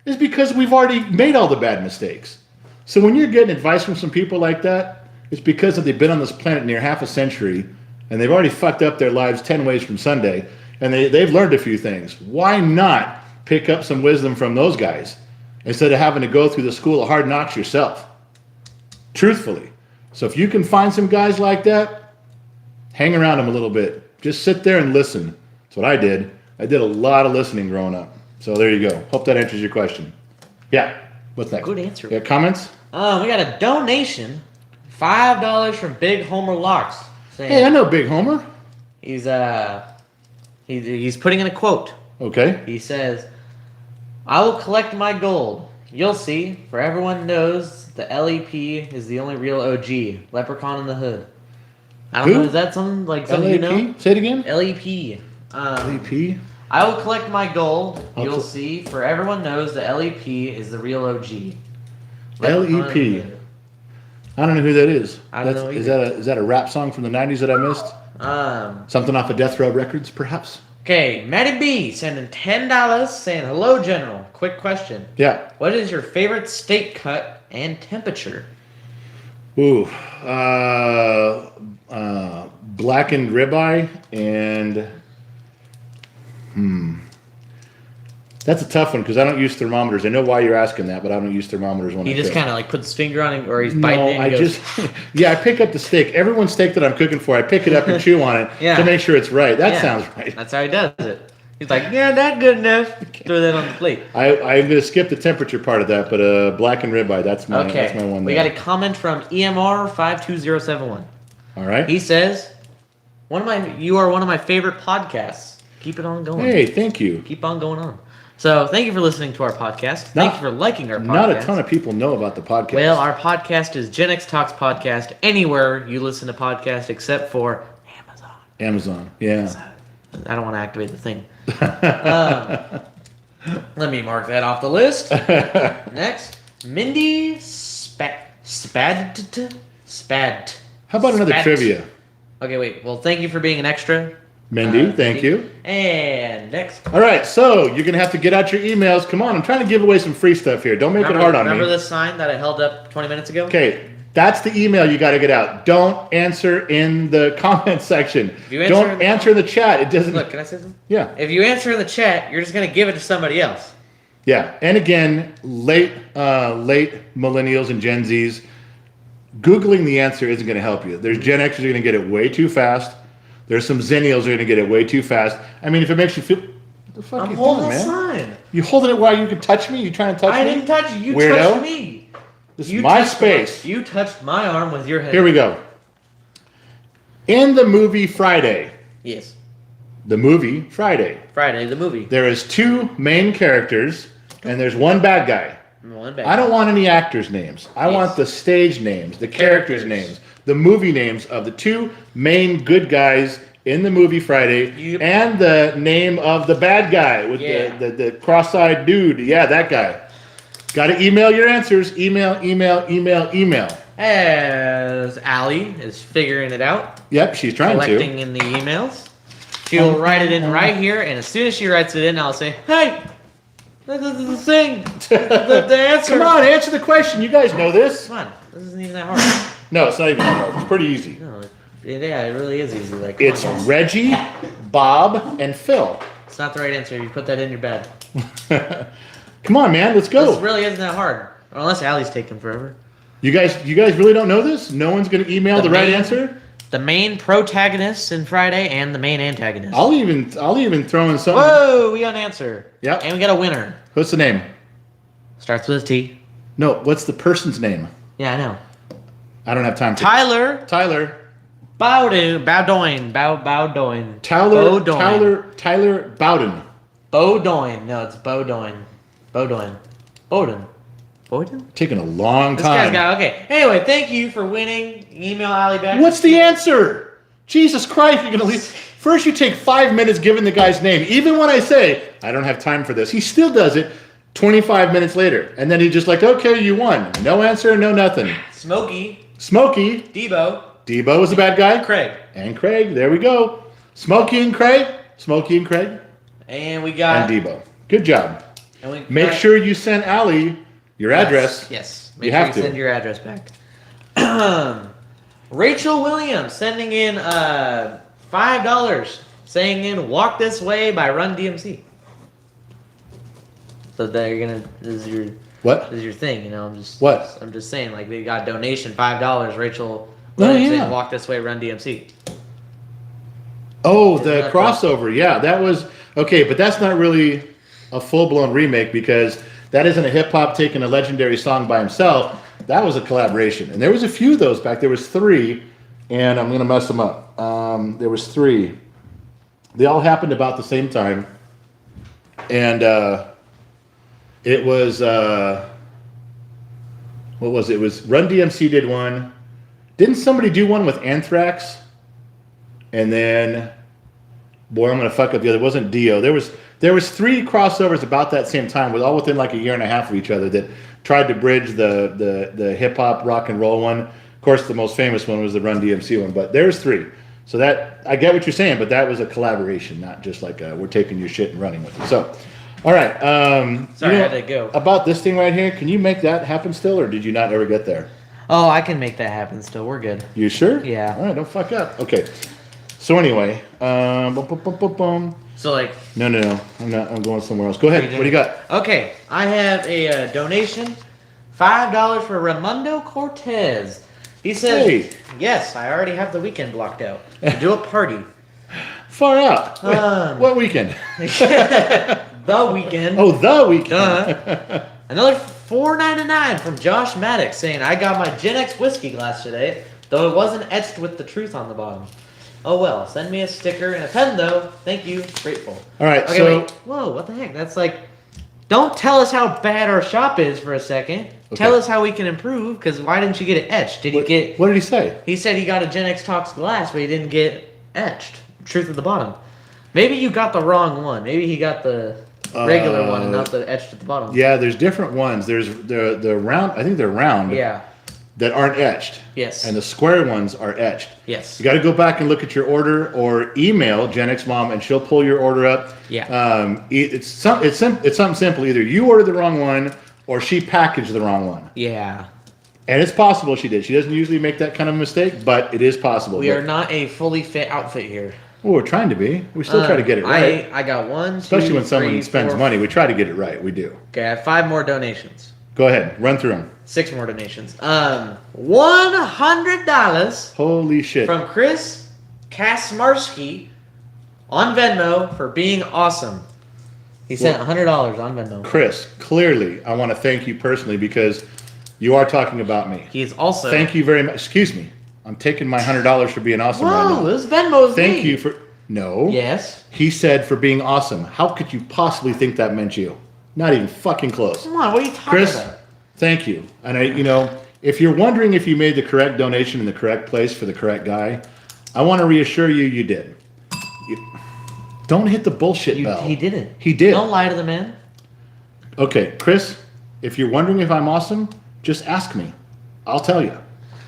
It's because we've already made all the bad mistakes. So when you're getting advice from some people like that, it's because they've been on this planet near half a century and they've already fucked up their lives 10 ways from Sunday, and they've learned a few things. Why not pick up some wisdom from those guys instead of having to go through the school of hard knocks yourself? Truthfully. So if you can find some guys like that, hang around them a little bit. Just sit there and listen. That's what I did. I did a lot of listening growing up. So there you go. Hope that answers your question. Yeah. What's next? Good answer. Yeah, comments? We got a donation, $5 from Big Homer Locks. Hey, I know Big Homer. He's putting in a quote. Okay. He says, I will collect my gold. You'll see, for everyone knows the LEP is the only real OG. Leprechaun in the Hood. I don't know. Is that something you know? LAP? Say it again. LEP. LAP? I will collect my gold. I'll You'll see. For everyone knows that LEP is the real OG. LEP. I don't know who that is. I don't know Is either. that a rap song from the 90s that I missed? Something off of Death Row Records, perhaps? Okay, Matty B sending $10 saying, hello, General. Quick question. Yeah. What is your favorite steak cut and temperature? Ooh. Blackened ribeye and... That's a tough one because I don't use thermometers. I know why you're asking that, but I don't use thermometers when He I just cook. kind of like puts his finger on it, or he's biting it. No, And goes, I pick up the steak. Everyone's steak that I'm cooking for, I pick it up and chew on it Yeah. to make sure it's right. That Yeah. sounds right. That's how he does it. He's like, yeah, that's good enough. Throw that on the plate. I'm going to skip the temperature part of that, but blackened ribeye, that's my one. We there. got a comment from EMR52071. All right. He says, you are one of my favorite podcasts. Keep it on going. Hey, thank you. Keep on going on. So thank you for listening to our podcast. Thank you for liking our podcast. Not a ton of people know about the podcast. Well, our podcast is Gen X Talks Podcast anywhere you listen to podcasts except for Amazon, yeah. I don't want to activate the thing. Let me mark that off the list. Next, Mindy Spad. How about another trivia? Okay, wait. Well, thank you for being an extra. Mindy, thank you. And next. All right, so you're going to have to get out your emails. Come on, I'm trying to give away some free stuff here. Don't make it hard on me. Remember this sign that I held up 20 minutes ago? Okay, that's the email you got to get out. Don't answer in the comment section. Don't answer in the chat. It doesn't. Look, can I say something? Yeah. If you answer in the chat, you're just going to give it to somebody else. Yeah, and again, late millennials and Gen Zs, Googling the answer isn't going to help you. There's Gen Xers who are going to get it way too fast. There's some Zennials who are going to get it way too fast. I mean, if it makes you feel... What the fuck I'm you holding doing, the man? sign. You holding it while you can touch me? You trying to touch me? I didn't touch you. You Weirdo. touched me. This is my space. You touched my arm with your head. Here we go. In the movie Friday. Yes. The movie Friday. Friday, the movie. There is two main characters, and there's one bad guy. One bad I don't want any actors' names. I want the stage names, the characters' names, the movie names of the two main good guys in the movie Friday, and the name of the bad guy with the cross-eyed dude. Yeah, that guy. Got to email your answers. Email. As Allie is figuring it out. Yep, she's trying collecting in the emails. She'll write it in right here, and as soon as she writes it in, I'll say, hey, this is the thing. The answer. Come on, answer the question. You guys know this. Come on. This isn't even that hard. No, it's not even that hard. It's pretty easy. No, yeah, it really is easy. Like, It's Reggie, Bob, and Phil. It's not the right answer. You put that in your bed. Come on, man. Let's go. This really isn't that hard. Unless Allie's taking forever. You guys really don't know this? No one's going to email the right answer? The main protagonists in Friday and the main antagonist. I'll even throw in something. Whoa, we got an answer. Yep. And we got a winner. What's the name? Starts with a T. No, what's the person's name? Yeah, I know. I don't have time for Tyler. Bowdoin. Bowdoin. Tyler Bowden. Bowdoin. No, it's Bowdoin. Bowdoin. Taking a long This guy's time. got, okay. Anyway, thank you for winning. Email Allie back. What's the answer? Jesus Christ, you're going to leave. First you take 5 minutes giving the guy's name. Even when I say, I don't have time for this, he still does it 25 minutes later. And then he's just like, okay, you won. No answer, no nothing. Smokey. Debo was the bad guy. And Craig. There we go. Smokey and Craig. And we got... And Debo. Good job. And Make sure you send Allie your address. Yes. You have to send your address back. Rachel Williams sending in $5, saying in "Walk This Way" by Run DMC. So they're gonna. This is your thing, you know. I'm just saying, like, they got donation $5. Rachel Williams saying "Walk This Way" Run DMC. Oh, the crossover. Yeah, that was okay, but that's not really a full-blown remake because that isn't a hip-hop taking a legendary song by himself. That was a collaboration. And there was a few of those back. There was 3, and I'm going to mess them up. There was 3. They all happened about the same time. And it was, what was it? It was Run DMC did one. Didn't somebody do one with Anthrax? and then, boy, I'm gonna fuck up the other. It wasn't Dio. There was 3 crossovers about that same time, with all within like a year and a half of each other, that tried to bridge the hip hop rock and roll one. Of course, the most famous one was the Run DMC one, but there's 3. So that, I get what you're saying, but that was a collaboration, not just like we're taking your shit and running with it. So, all right. Sorry, I had to go. About this thing right here, can you make that happen still, or did you not ever get there? Oh, I can make that happen still. We're good. You sure? Yeah. All right, don't fuck up. Okay. So anyway, So like. No. I'm going somewhere else. Go ahead. What do you got? Okay, I have a donation, $5 for Raimundo Cortez. He says, Hey. yes, I already have the weekend blocked out to do a party. Far out. What weekend? The weekend. Oh, the weekend. Duh. Another $4.99 from Josh Maddox saying, I got my Gen X whiskey glass today, though it wasn't etched with the truth on the bottom. Oh well, send me a sticker and a pen though. Thank you. Grateful. All right, Okay, so... wait. Whoa, what the heck? That's like... Don't tell us how bad our shop is for a second. Okay. Tell us how we can improve, because why didn't you get it etched? Did he get... What did he say? He said he got a Gen X Talks glass, but he didn't get etched. Truth at the bottom. Maybe you got the wrong one. Maybe he got the regular one and not the etched at the bottom. Yeah, there's different ones. There's the round, I think they're round. Yeah. That aren't etched. Yes. And the square ones are etched. Yes. You got to go back and look at your order, or email Gen X Mom and she'll pull your order up. Yeah. It's something simple. Either you ordered the wrong one or she packaged the wrong one. Yeah. And it's possible she did. She doesn't usually make that kind of mistake, but it is possible. We are not a fully fit outfit here. Well, we're trying to be. We still try to get it right. I got 1, 2, Especially when someone 3, spends 4. money. We try to get it right. We do. Okay, I have 5 more donations. Go ahead. Run through them. 6 more donations. $100 Holy shit. from Chris Kasmarsky on Venmo for being awesome. He sent $100 on Venmo. Chris, clearly, I want to thank you personally because you are talking about me. He is also... Thank you very much. Excuse me. I'm taking my $100 for being awesome right Whoa, now. this Venmo is Thank me. you for... No. Yes. He said for being awesome. How could you possibly think that meant you? Not even fucking close. Come on, what are you talking Chris, about? thank you. And if you're wondering if you made the correct donation in the correct place for the correct guy, I want to reassure you, you did. Don't hit the bullshit bell. He didn't. He did. Don't lie to the man. Okay, Chris, if you're wondering if I'm awesome, just ask me. I'll tell you.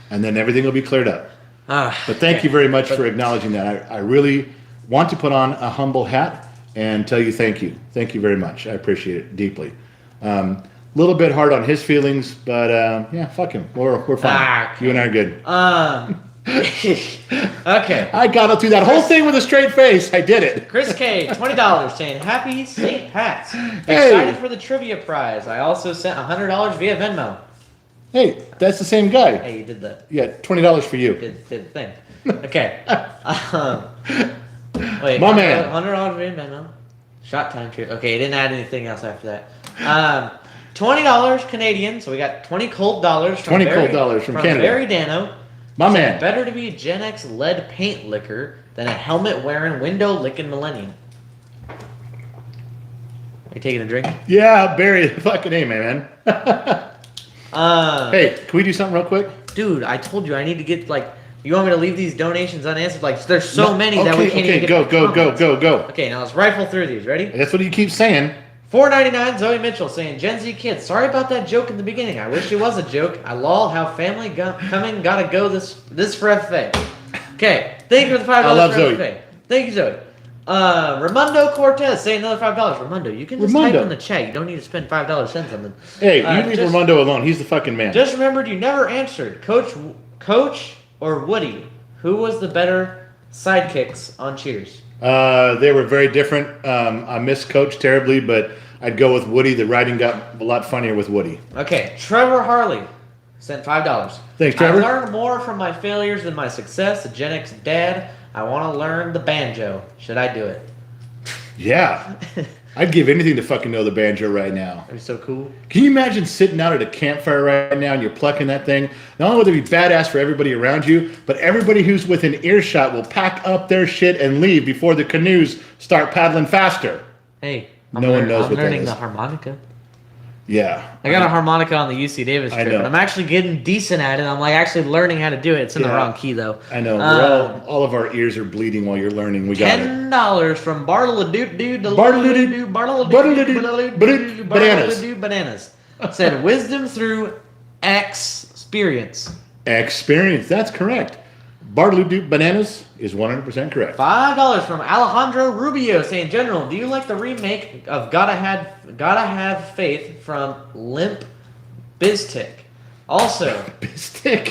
And then everything will be cleared up. But thank you very much for acknowledging that. I really want to put on a humble hat and tell you thank you. Thank you very much. I appreciate it deeply. Little bit hard on his feelings, but yeah, fuck him. We're fine. Okay. You and I are good. Okay. I got through that whole thing with a straight face. I did it. Chris K, $20 saying, Happy St. Pat's. Hey. Excited for the trivia prize. I also sent $100 via Venmo. Hey, that's the same guy. Hey, you did that. Yeah, $20 for you. Did the thing. Okay. Wait, My man. $100 via Venmo. Shot time trip. Okay, he didn't add anything else after that. $20 Canadian, so we got 20 cold dollars from 20 cold dollars from Canada. Barry Dano. My Said, man. Better to be a Gen X lead paint licker than a helmet wearing, window licking millennium. Are you taking a drink? Yeah, Barry, fucking A, man. Hey, can we do something real quick? Dude, I told you I need to get you want me to leave these donations unanswered? There's so many that we can't even get. Go. Okay, now let's rifle through these. Ready? That's what you keep saying. $4.99 Zoe Mitchell saying, Gen Z kids, sorry about that joke in the beginning. I wish it was a joke. I lol how family coming gotta go this for FFA. Okay, thank you for the $5 I love for Zoe. FFA. Thank you, Zoe. Raimundo Cortez saying another $5. Raimundo, you can just type in the chat. You don't need to spend $5 cents on them. Hey, you leave Raimundo alone. He's the fucking man. Just remembered you never answered. Coach or Woody? Who was the better sidekicks on Cheers? They were very different. I miss Coach terribly, but I'd go with Woody. The writing got a lot funnier with Woody. Okay, Trevor Harley sent $5. Thanks, Trevor. I learned more from my failures than my success. A Gen X dad. I want to learn the banjo. Should I do it? Yeah. I'd give anything to fucking know the banjo right now. That'd be so cool. Can you imagine sitting out at a campfire right now and you're plucking that thing? Not only would it be badass for everybody around you, but everybody who's within earshot will pack up their shit and leave before the canoes start paddling faster. Hey, No one knows what that I'm learning is. the harmonica. Yeah. I got a harmonica on the UC Davis I trip, know. and I'm actually getting decent at it. I'm like actually learning how to do it. It's in the Yeah. wrong key though. I know. All of our ears are bleeding while you're learning. We got it. $10 from Bartledoot Bananas. Said wisdom through experience. Experience. That's correct. Bartledoot Bananas is 100% correct. $5 from Alejandro Rubio saying, General, do you like the remake of Gotta Have Faith from Limp Bizkit? Also, Stick.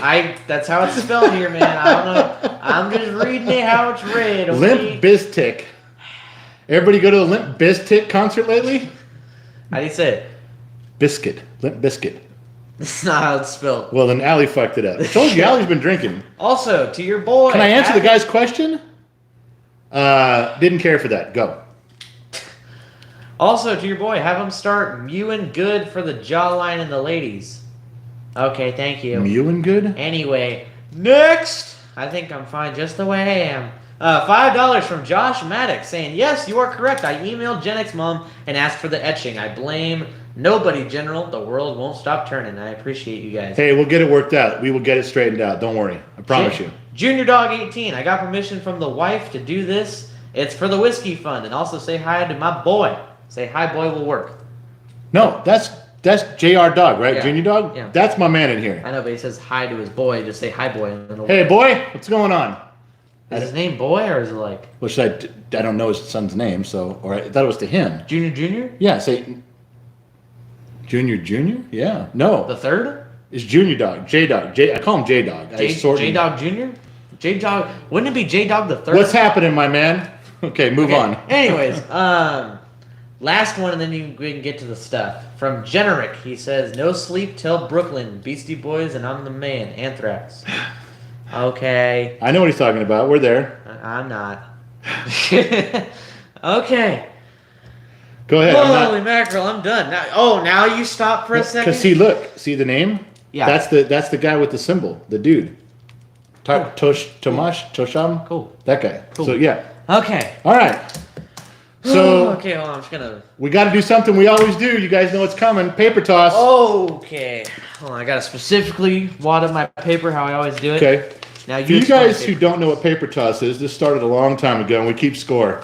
that's how it's spelled here, man. I don't know. I'm just reading it how it's read. Okay? Limp Bizkit. Everybody go to the Limp Bizkit concert lately? How do you say it? Biscuit. Limp Bizkit. That's not how it's spelled. Well, then Allie fucked it up. I told you Allie's been drinking. Also, to your boy. Can I answer the guy's question? Didn't care for that. Go. Also, to your boy, have him start mewing good for the jawline and the ladies. Okay, thank you. Mewing good? Anyway, next! I think I'm fine just the way I am. $5 from Josh Maddox saying, yes, you are correct. I emailed Gen X Mom and asked for the etching. I blame nobody, General. The world won't stop turning. I appreciate you guys. Hey, we'll get it worked out. We will get it straightened out. Don't worry. I promise you. Junior Dog 18. I got permission from the wife to do this. It's for the whiskey fund. And also say hi to my boy. Say hi, boy, will work. No, that's JR Dog, right? Yeah. Junior Dog? Yeah. That's my man in here. I know, but he says hi to his boy. Just say hi, boy. And then Hey, boy, what's going on? is his name Boy or is it like Which I don't know his son's name, or I thought it was to him. Junior? Yeah, say Junior? Yeah. No. The third? It's Junior Dog. J Dog. I call him J Dog. J Dog Junior? J Dog. Wouldn't it be J Dog the third? What's happening, my man? Okay, move on. Anyways, last one, and then we can get to the stuff. From Generic, he says, "No sleep till Brooklyn, Beastie Boys, and I'm the man." Anthrax. Okay. I know what he's talking about. We're there. I'm not. Okay. Go ahead. Holy mackerel! I'm done. Now you stop for a second. Because see the name? Yeah. That's the guy with the symbol, the dude. Tosham. Cool. That guy. Cool. So yeah. Okay. All right. So okay, hold on. I'm just gonna. we got to do something we always do. You guys know it's coming. Paper toss. Okay. Hold on. I gotta specifically wad up my paper how I always do it. Okay. Now For you explain guys who paper. don't know what paper toss is, this started a long time ago, and we keep score.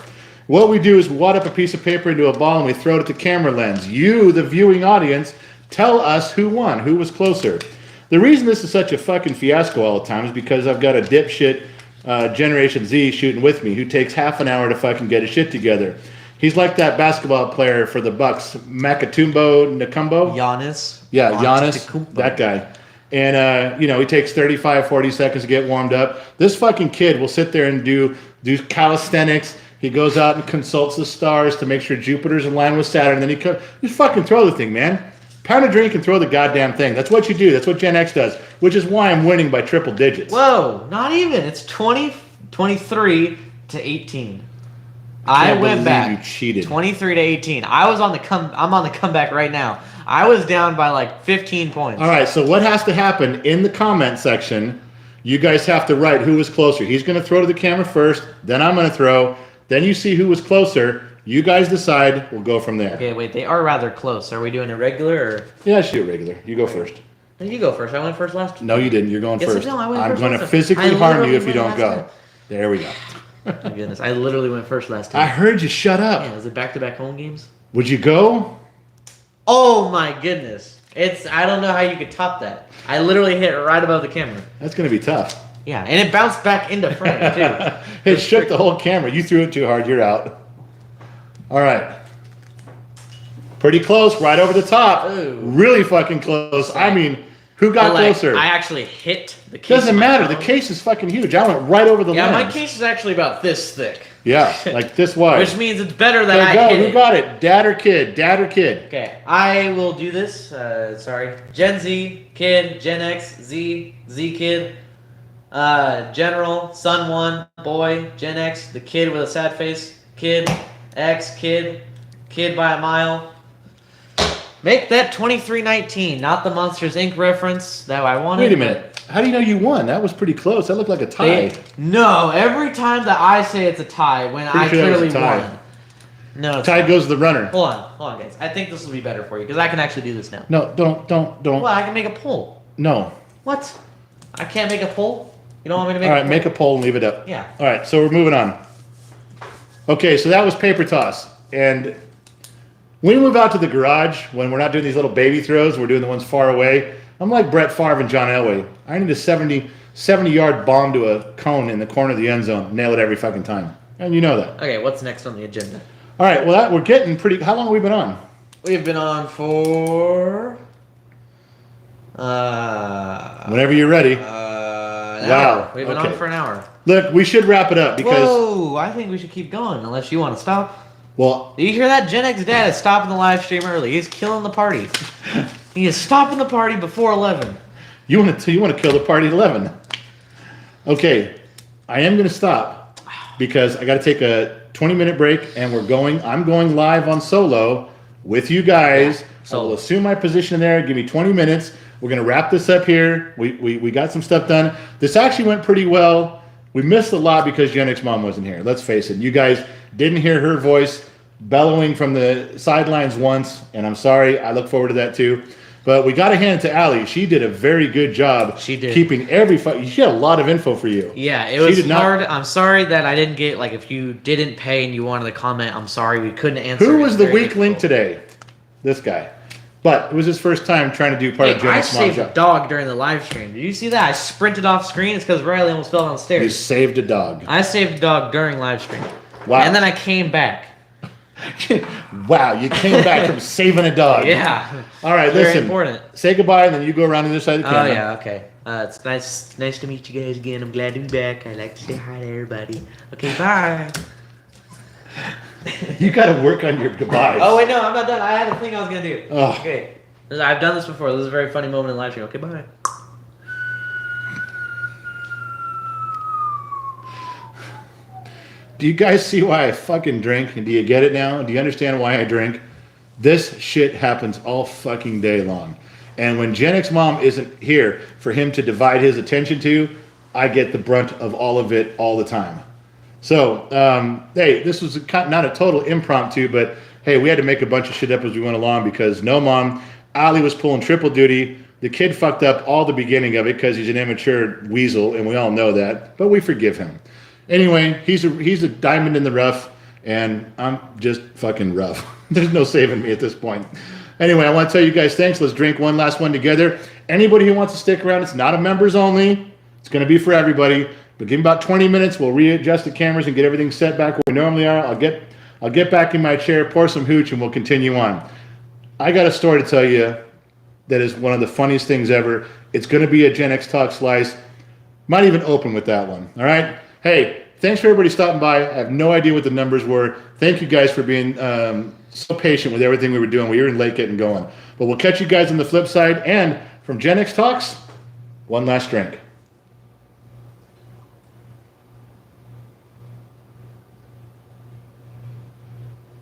What we do is wad up a piece of paper into a ball, and we throw it at the camera lens. You, the viewing audience, tell us who won, who was closer. The reason this is such a fucking fiasco all the time is because I've got a dipshit Generation Z shooting with me who takes half an hour to fucking get his shit together. He's like that basketball player for the Bucks, Makatumbo Nakumbo. Giannis. Yeah, Giannis, Antetokounmpo. that guy. And, he takes 35, 40 seconds to get warmed up. This fucking kid will sit there and do calisthenics. He goes out and consults the stars to make sure Jupiter's in line with Saturn. And then you fucking throw the thing, man. Pound a drink and throw the goddamn thing. That's what you do. That's what Gen X does, which is why I'm winning by triple digits. Whoa, not even. It's 23 to 18. I Can't went believe back. you cheated. 23 to 18. I'm on the comeback right now. I was down by like 15 points. All right, so what has to happen in the comment section, you guys have to write who was closer. He's going to throw to the camera first, then I'm going to throw. Then you see who was closer. You guys decide. We'll go from there. Okay, wait. They are rather close. Are we doing irregular or? Yeah, shoot regular. You go first. No, you go first. I went first last. No, you didn't. You're going Yes, first. no, I went I'm first going last to time. physically I harm you literally if you don't went go. last time. There we go. My goodness, I literally went first last I time. heard you. Shut up. Yeah, is it back-to-back home games? Would you go? Oh my goodness. I don't know how you could top that. I literally hit right above the camera. That's going to be tough. Yeah, and it bounced back into frame too. It shook the whole camera. You threw it too hard. You're out. All right. Pretty close. Right over the top. Ooh. Really fucking close. I mean, who got But, like, closer? I actually hit the case. Doesn't of my matter. The phone. case is fucking huge. I went right over the Yeah, lens. my case is actually about this thick. Yeah, like this wide. Which means it's better that Okay, I go. hit Who it. got it? Dad or kid? Dad or kid? Okay, I will do this. Sorry. Gen Z, kid, Gen X, Z, Z kid, general, son one, boy, Gen X, the kid with a sad face, kid, X, kid by a mile. Make that 23-19, not the Monsters Inc. reference that I wanted. Wait a minute. How do you know you won? That was pretty close. That looked like a tie. No, every time that I say it's a tie, when I Pretty sure that was clearly a tie. won. No. Tie goes to the runner. Hold on, guys. I think this will be better for you because I can actually do this now. No, don't. Well, I can make a poll. No. What? I can't make a poll? You don't want me to make All a right, poll? make a poll and leave it up. Yeah. All right, so we're moving on. Okay, so that was paper toss. And when we move out to the garage, when we're not doing these little baby throws, we're doing the ones far away. I'm like Brett Favre and John Elway. I need a 70-yard bomb to a cone in the corner of the end zone. Nail it every fucking time. And you know that. Okay, what's next on the agenda? All right, well, we're getting pretty... How long have we been on? We've been on for... Whenever you're ready. An Wow, hour. We've been okay. on for an hour. Look, we should wrap it up because... Whoa, I think we should keep going unless you want to stop. Well, Do you hear that? Gen X dad is stopping the live stream early. He's killing the party. He is stopping the party before 11. you want to kill the party at 11. Okay, I am going to stop because I got to take a 20-minute break and I'm going live on Solo with you guys. Yeah, I will Solo. assume my position in there. Give me 20 minutes. We're going to wrap this up here. We got some stuff done. This actually went pretty well. We missed a lot because Gen X Mom wasn't here. Let's face it. You guys didn't hear her voice bellowing from the sidelines once, and I'm sorry. I look forward to that too. But we got to hand it to Allie. She did a very good job. She did. Keeping she had a lot of info for you. Yeah, it She was did not- hard. I'm sorry that I didn't get, like, if you didn't pay and you wanted to comment, I'm sorry we couldn't answer. Who It's was the very weak link difficult. today? This guy. But it was his first time trying to do part of Hey, Gen I X Mom's saved a job. dog during the live stream. Did you see that? I sprinted off screen. It's because Riley almost fell You downstairs. saved a dog. I saved a dog during live stream. Wow. And then I came back. Wow, you came back from saving a dog. Yeah. All right, Very listen. important. Say goodbye, and then you go around to the other side of the Oh camera. yeah, okay. It's nice to meet you guys again. I'm glad to be back. I like to say hi to everybody. Okay, bye. You got to work on your goodbyes. Oh wait, no, I'm not done. I had a thing I was gonna do. Ugh. Okay, I've done this before. This is a very funny moment in live stream. Okay, bye. Do you guys see why I fucking drink? And do you get it now? Do you understand why I drink? This shit happens all fucking day long. And when Gen X Mom isn't here for him to divide his attention to, I get the brunt of all of it all the time. So, hey, this was not a total impromptu, but hey, we had to make a bunch of shit up as we went along because no mom, Ali was pulling triple duty. The kid fucked up all the beginning of it because he's an immature weasel, and we all know that, but we forgive him. Anyway, he's a diamond in the rough, and I'm just fucking rough. There's no saving me at this point. Anyway, I want to tell you guys thanks. Let's drink one last one together. Anybody who wants to stick around, it's not a members only. It's going to be for everybody. But give me about 20 minutes. We'll readjust the cameras and get everything set back where we normally are. I'll get back in my chair, pour some hooch, and we'll continue on. I got a story to tell you that is one of the funniest things ever. It's going to be a Gen X Talk slice. Might even open with that one. All right? Hey, thanks for everybody stopping by. I have no idea what the numbers were. Thank you guys for being so patient with everything we were doing. We were late getting going. But we'll catch you guys on the flip side. And from Gen X Talks, one last drink.